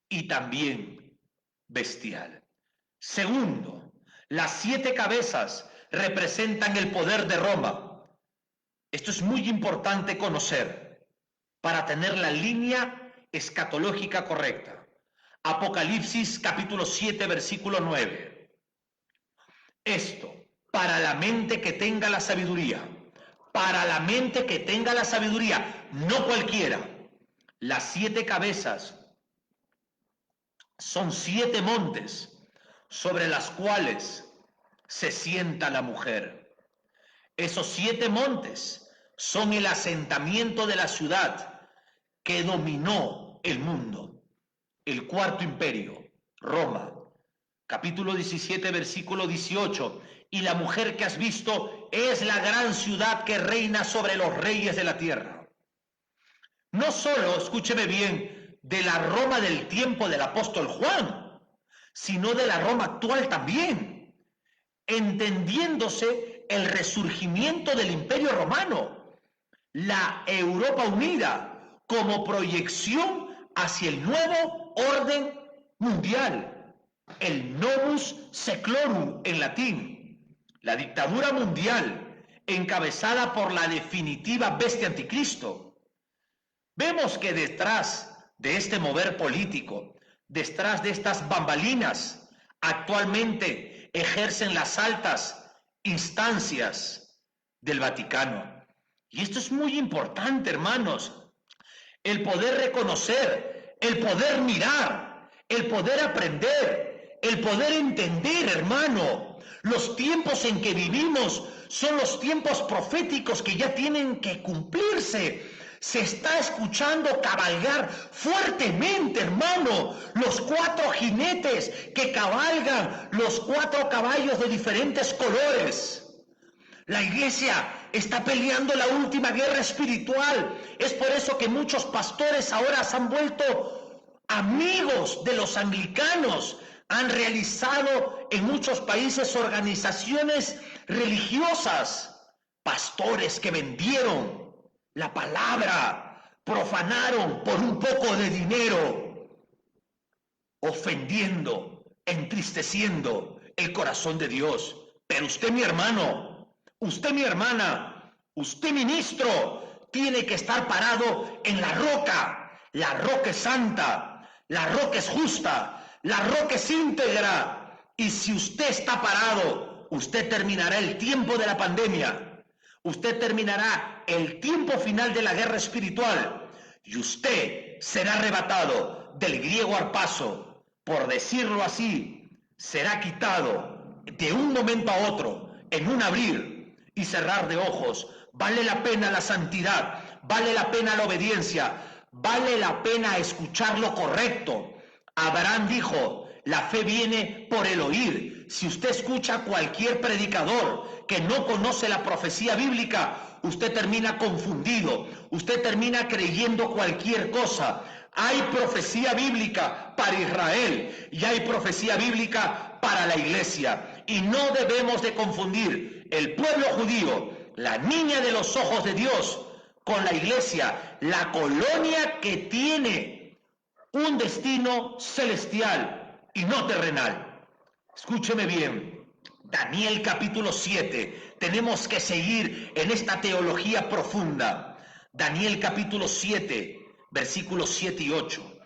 y también bestial. Segundo, las 7 cabezas representan el poder de Roma. Esto es muy importante conocer para tener la línea escatológica correcta. Apocalipsis capítulo 7 versículo 9. Esto para la mente que tenga la sabiduría, para la mente que tenga la sabiduría, no cualquiera. Las 7 cabezas son 7 montes, sobre las cuales se sienta la mujer. Esos 7 montes son el asentamiento de la ciudad que dominó el mundo, el cuarto imperio, Roma. Capítulo 17, versículo 18. Y la mujer que has visto es la gran ciudad que reina sobre los reyes de la tierra. No solo, escúcheme bien, de la Roma del tiempo del apóstol Juan, sino de la Roma actual también, entendiéndose el resurgimiento del imperio romano, la Europa unida como proyección hacia el nuevo orden mundial, el novus seclorum en latín, la dictadura mundial encabezada por la definitiva bestia anticristo. Vemos que detrás de este mover político, detrás de estas bambalinas, actualmente ejercen las altas instancias del Vaticano. Y esto es muy importante, hermanos, el poder reconocer, el poder mirar, el poder aprender, el poder entender, hermano. Los tiempos en que vivimos son los tiempos proféticos que ya tienen que cumplirse. Se está escuchando cabalgar fuertemente, hermano, los 4 jinetes que cabalgan los 4 caballos de diferentes colores. La iglesia está peleando la última guerra espiritual. Es por eso que muchos pastores ahora se han vuelto amigos de los anglicanos. Han realizado en muchos países organizaciones religiosas, pastores que vendieron la palabra, profanaron por un poco de dinero, ofendiendo, entristeciendo el corazón de Dios. Pero usted, mi hermano, usted, mi hermana, usted, ministro, tiene que estar parado en la roca. La roca es santa, la roca es justa, la roca es íntegra. Y si usted está parado, usted terminará el tiempo de la pandemia. Usted terminará el tiempo final de la guerra espiritual. Y usted será arrebatado del griego arpazo. Por decirlo así, será quitado de un momento a otro, en un abrir y cerrar de ojos. Vale la pena la santidad, vale la pena la obediencia, vale la pena escuchar lo correcto. Abraham dijo, la fe viene por el oír. Si usted escucha a cualquier predicador que no conoce la profecía bíblica, usted termina confundido, usted termina creyendo cualquier cosa. Hay profecía bíblica para Israel y hay profecía bíblica para la iglesia. Y no debemos de confundir el pueblo judío, la niña de los ojos de Dios, con la iglesia, la colonia que tiene un destino celestial y no terrenal. Escúcheme bien, Daniel capítulo 7, tenemos que seguir en esta teología profunda. Daniel capítulo 7, versículos 7 y 8.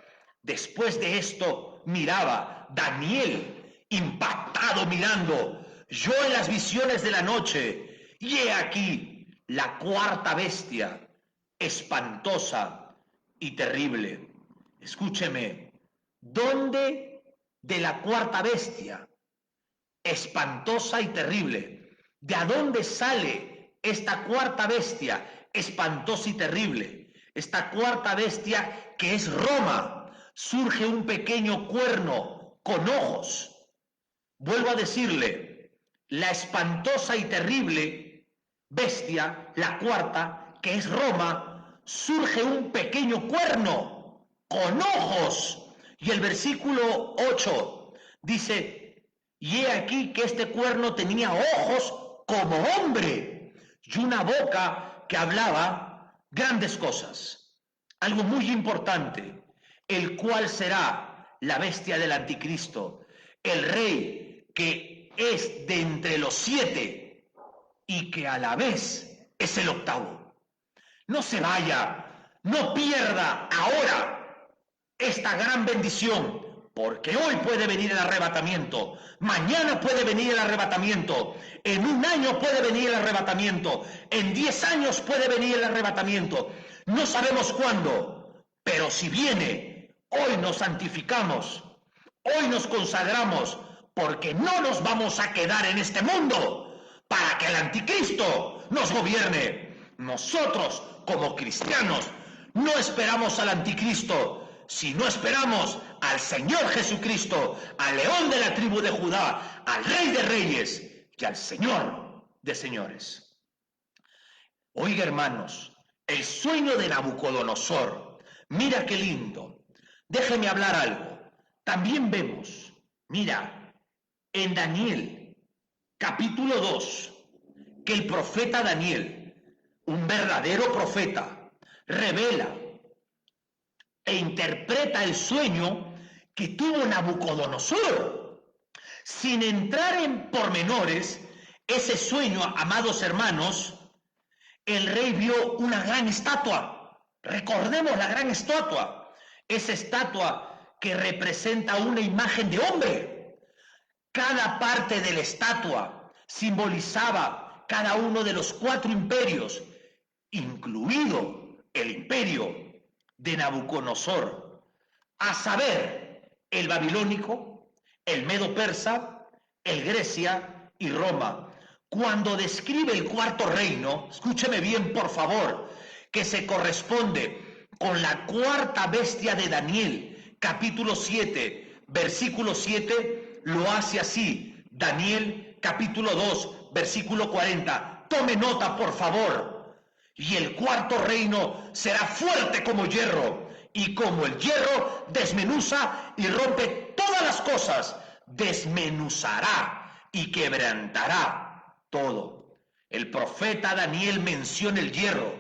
Después de esto miraba Daniel, impactado mirando, yo en las visiones de la noche, y he aquí la 4ª bestia, espantosa y terrible. Escúcheme, ¿dónde de la 4ª bestia, espantosa y terrible? ¿De a dónde sale esta 4ª bestia, espantosa y terrible? Esta 4ª bestia que es Roma, surge un pequeño cuerno con ojos. Vuelvo a decirle, la espantosa y terrible bestia, la 4ª, que es Roma, surge un pequeño cuerno con ojos. Y el versículo 8 dice, y he aquí que este cuerno tenía ojos como hombre y una boca que hablaba grandes cosas. Algo muy importante, el cual será la bestia del anticristo, el rey que es de entre los 7 y que a la vez es el 8º. No se vaya, no pierda ahora esta gran bendición, porque hoy puede venir el arrebatamiento, mañana puede venir el arrebatamiento, en un año puede venir el arrebatamiento, en 10 años puede venir el arrebatamiento. No sabemos cuándo, pero si viene, hoy nos santificamos, hoy nos consagramos, porque no nos vamos a quedar en este mundo para que el anticristo nos gobierne. Nosotros, como cristianos, no esperamos al anticristo, sino esperamos al Señor Jesucristo, al león de la tribu de Judá, al Rey de Reyes y al Señor de Señores. Oiga, hermanos, el sueño de Nabucodonosor, mira qué lindo. Déjeme hablar algo. También vemos, mira, en Daniel, capítulo 2, que el profeta Daniel, un verdadero profeta, revela e interpreta el sueño que tuvo Nabucodonosor. Sin entrar en pormenores, ese sueño, amados hermanos, el rey vio una gran estatua. Recordemos la gran estatua. Esa estatua que representa una imagen de hombre. Cada parte de la estatua simbolizaba cada uno de los 4 imperios, incluido el imperio de Nabucodonosor, a saber, el babilónico, el medo-persa, el Grecia y Roma. Cuando describe el 4º reino, escúcheme bien por favor, que se corresponde con la 4ª bestia de Daniel, capítulo 7, versículo 7, lo hace así. Daniel, capítulo 2, versículo 40. Tome nota, por favor. Y el 4º reino será fuerte como hierro, y como el hierro desmenuza y rompe todas las cosas, desmenuzará y quebrantará todo. El profeta Daniel menciona el hierro.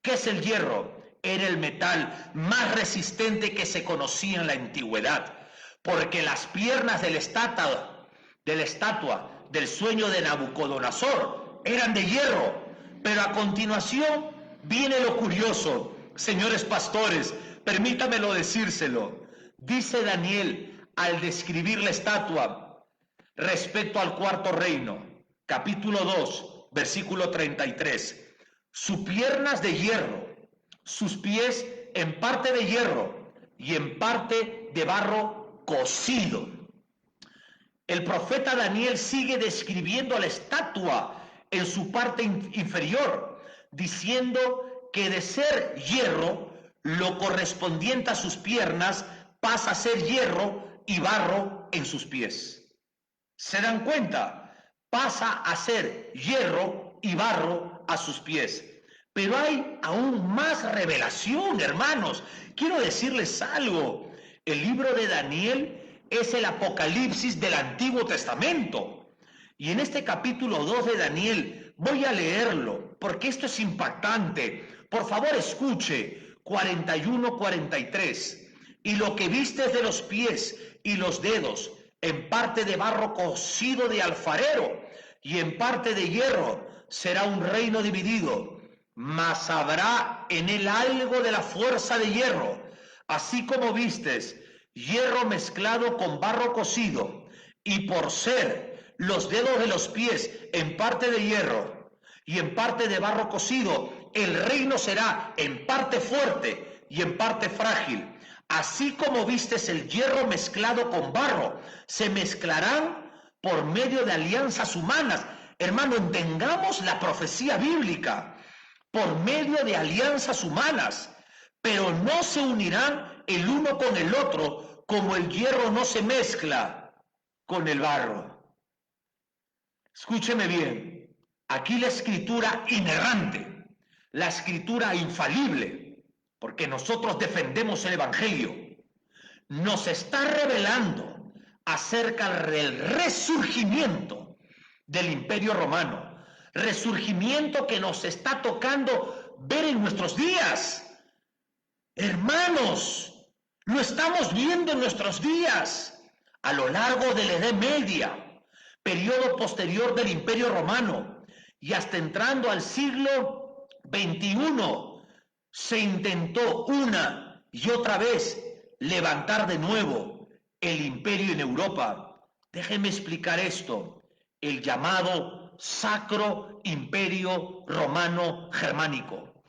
¿Qué es el hierro? Era el metal más resistente que se conocía en la antigüedad, porque las piernas de la estatua del sueño de Nabucodonosor eran de hierro. Pero a continuación viene lo curioso, señores pastores, permítamelo decírselo. Dice Daniel al describir la estatua respecto al 4º reino, capítulo 2, versículo 33. Sus piernas de hierro, sus pies en parte de hierro y en parte de barro cocido. El profeta Daniel sigue describiendo la estatua en su parte inferior, diciendo que de ser hierro, lo correspondiente a sus piernas pasa a ser hierro y barro en sus pies. ¿Se dan cuenta? Pasa a ser hierro y barro a sus pies. Pero hay aún más revelación, hermanos. Quiero decirles algo. El libro de Daniel es el Apocalipsis del Antiguo Testamento. Y en este capítulo 2 de Daniel voy a leerlo, porque esto es impactante. Por favor, escuche, 41-43. Y lo que vistes de los pies y los dedos, en parte de barro cocido de alfarero y en parte de hierro, será un reino dividido, mas habrá en él algo de la fuerza de hierro, así como vistes hierro mezclado con barro cocido, y por ser los dedos de los pies en parte de hierro y en parte de barro cocido, el reino será en parte fuerte y en parte frágil. Así como vistes el hierro mezclado con barro, se mezclarán por medio de alianzas humanas. Hermano, entendamos la profecía bíblica, por medio de alianzas humanas, pero no se unirán el uno con el otro, como el hierro no se mezcla con el barro. Escúcheme bien, aquí la escritura inerrante, la escritura infalible, porque nosotros defendemos el Evangelio, nos está revelando acerca del resurgimiento del Imperio Romano, resurgimiento que nos está tocando ver en nuestros días. Hermanos, lo estamos viendo en nuestros días, a lo largo de la Edad Media, periodo posterior del Imperio Romano, y hasta entrando al siglo XXI, se intentó una y otra vez levantar de nuevo el imperio en Europa. Déjenme explicar esto, el llamado Sacro Imperio Romano Germánico.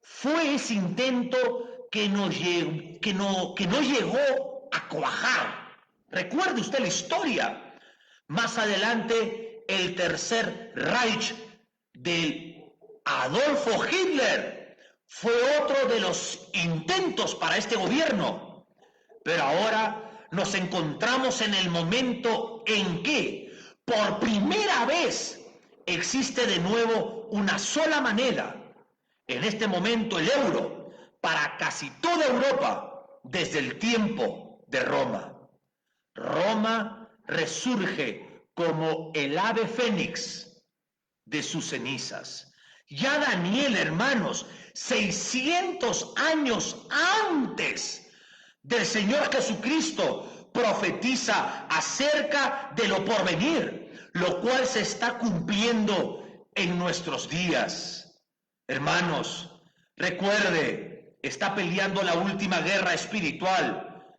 Fue ese intento que no llegó a cuajar. Recuerde usted la historia. Más adelante, el Tercer Reich de Adolfo Hitler fue otro de los intentos para este gobierno. Pero ahora nos encontramos en el momento en que, por primera vez, existe de nuevo una sola moneda. En este momento, el euro, para casi toda Europa, desde el tiempo de Roma. Roma resurge como el ave fénix de sus cenizas. Ya Daniel, hermanos, 600 años antes del Señor Jesucristo, profetiza acerca de lo porvenir, lo cual se está cumpliendo en nuestros días. Hermanos, recuerde, está peleando la última guerra espiritual.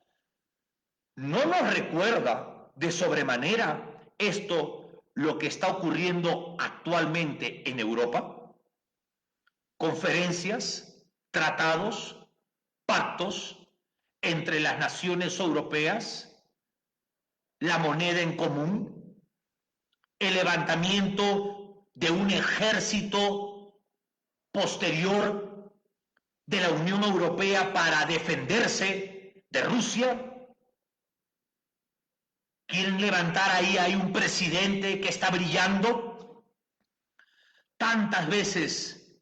¿No nos recuerda de sobremanera esto lo que está ocurriendo actualmente en Europa? Conferencias, tratados, pactos entre las naciones europeas, la moneda en común, el levantamiento de un ejército posterior de la Unión Europea para defenderse de Rusia. ¿Quieren levantar ahí? Hay un presidente que está brillando tantas veces,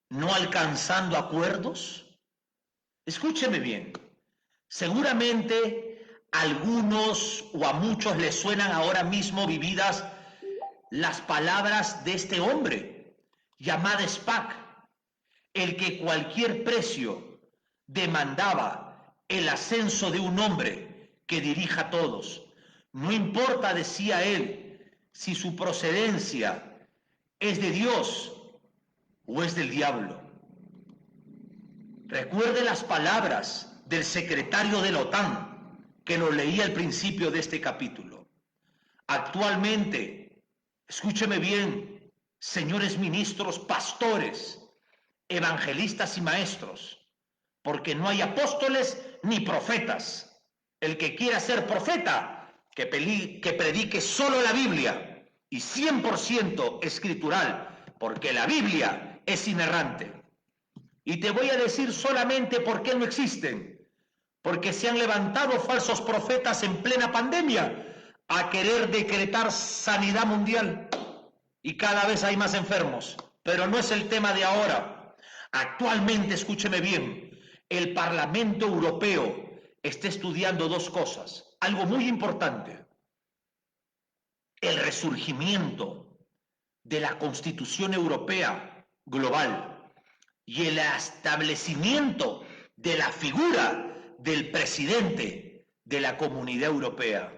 no alcanzando acuerdos. Escúcheme bien, seguramente a algunos o a muchos les suenan ahora mismo vividas las palabras de este hombre, llamado Spaak, el que cualquier precio demandaba el ascenso de un hombre que dirija a todos. No importa, decía él, si su procedencia es de Dios o es del diablo. Recuerde las palabras del secretario de la OTAN, que lo leí al principio de este capítulo. Actualmente, escúcheme bien, señores ministros, pastores, evangelistas y maestros, porque no hay apóstoles ni profetas. El que quiera ser profeta, que predique solo la Biblia y 100% escritural, porque la Biblia es inerrante. Y te voy a decir solamente por qué no existen. Porque se han levantado falsos profetas en plena pandemia a querer decretar sanidad mundial. Y cada vez hay más enfermos. Pero no es el tema de ahora. Actualmente, escúcheme bien, el Parlamento Europeo está estudiando dos cosas. Algo muy importante: el resurgimiento de la Constitución Europea global y el establecimiento de la figura del presidente de la Comunidad Europea.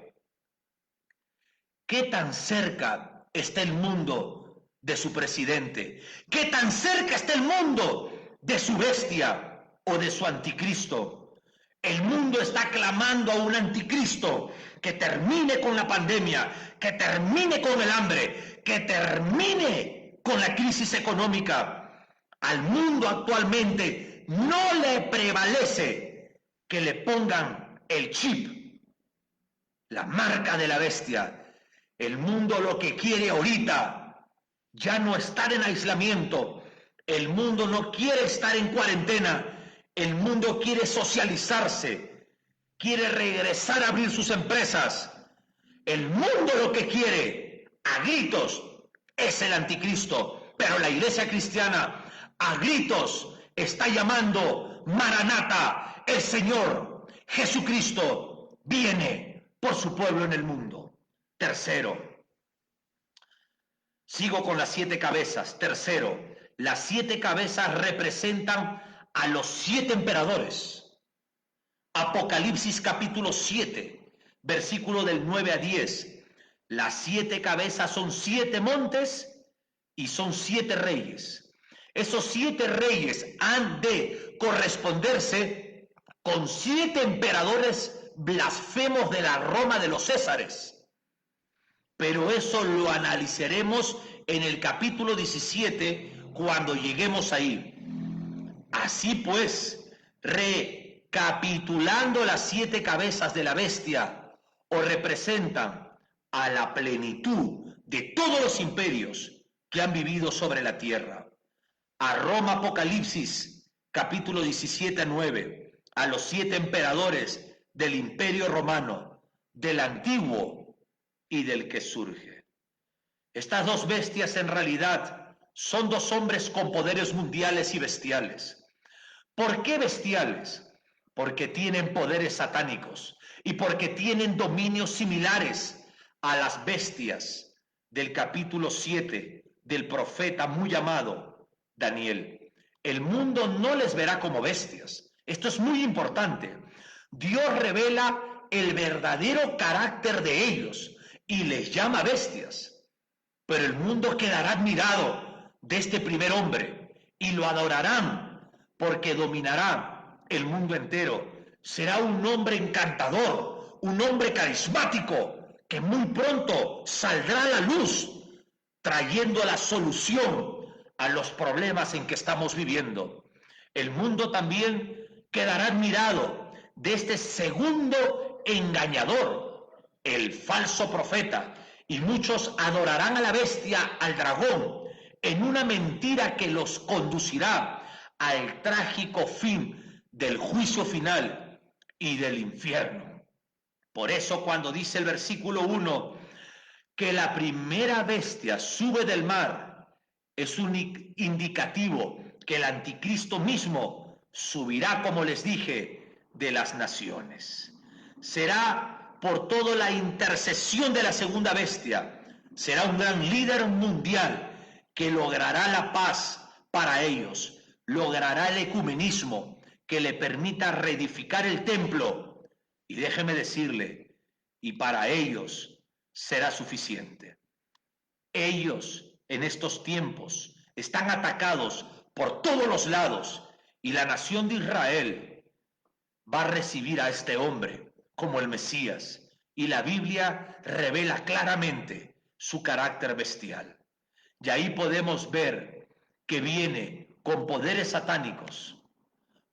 ¿Qué tan cerca está el mundo de su presidente? ¿Qué tan cerca está el mundo de su bestia o de su anticristo? El mundo está clamando a un anticristo que termine con la pandemia, que termine con el hambre, que termine con la crisis económica. Al mundo actualmente no le prevalece que le pongan el chip, la marca de la bestia. El mundo lo que quiere ahorita ya no estar en aislamiento. El mundo no quiere estar en cuarentena. El mundo quiere socializarse, quiere regresar a abrir sus empresas. El mundo lo que quiere, a gritos, es el anticristo. Pero la iglesia cristiana, a gritos, está llamando: Maranata, el Señor Jesucristo viene por su pueblo en el mundo. Tercero, sigo con las 7 cabezas. Tercero, las 7 cabezas representan a los 7 emperadores. Apocalipsis capítulo 7, versículo del 9 a 10. Las 7 cabezas son 7 montes y son 7 reyes. Esos 7 reyes han de corresponderse con 7 emperadores blasfemos de la Roma de los Césares. Pero eso lo analizaremos en el capítulo 17 cuando lleguemos ahí. Así pues, recapitulando las 7 cabezas de la bestia, o representan a la plenitud de todos los imperios que han vivido sobre la tierra. A Roma, Apocalipsis, capítulo 17-9, a los 7 emperadores del imperio romano, del antiguo y del que surge. Estas dos bestias en realidad son dos hombres con poderes mundiales y bestiales. ¿Por qué bestiales? Porque tienen poderes satánicos y porque tienen dominios similares a las bestias del capítulo 7 del profeta muy llamado Daniel. El mundo no les verá como bestias. Esto es muy importante. Dios revela el verdadero carácter de ellos y les llama bestias. Pero el mundo quedará admirado de este primer hombre y lo adorarán porque dominará el mundo entero. Será un hombre encantador, un hombre carismático que muy pronto saldrá a la luz trayendo la solución a los problemas en que estamos viviendo. El mundo también quedará admirado de este segundo engañador, el falso profeta, y muchos adorarán a la bestia, al dragón, en una mentira que los conducirá al trágico fin del juicio final y del infierno. Por eso cuando dice el versículo 1 que la primera bestia sube del mar, es un indicativo que el anticristo mismo subirá, como les dije, de las naciones. Será por toda la intercesión de la segunda bestia, será un gran líder mundial que logrará la paz para ellos, logrará el ecumenismo que le permita reedificar el templo. Y déjeme decirle, y para ellos será suficiente. Ellos en estos tiempos están atacados por todos los lados y la nación de Israel va a recibir a este hombre como el Mesías, y la Biblia revela claramente su carácter bestial. Y ahí podemos ver que viene con poderes satánicos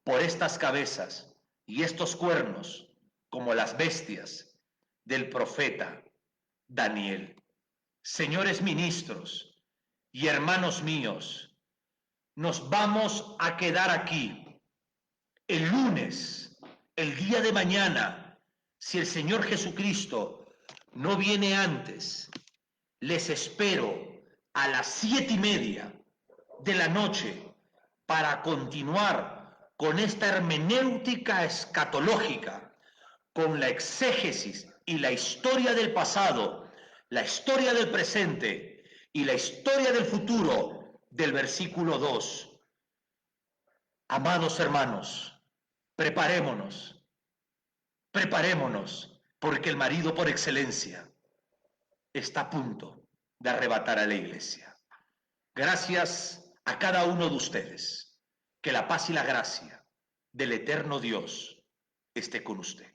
por estas cabezas y estos cuernos como las bestias del profeta Daniel. Señores ministros y hermanos míos, nos vamos a quedar aquí el lunes, el día de mañana, si el Señor Jesucristo no viene antes. Les espero a las 7:30 de la noche para continuar con esta hermenéutica escatológica, con la exégesis y la historia del pasado, la historia del presente y la historia del futuro del versículo 2. Amados hermanos, preparémonos, porque el marido por excelencia está a punto de arrebatar a la iglesia. Gracias a cada uno de ustedes. Que la paz y la gracia del eterno Dios esté con usted.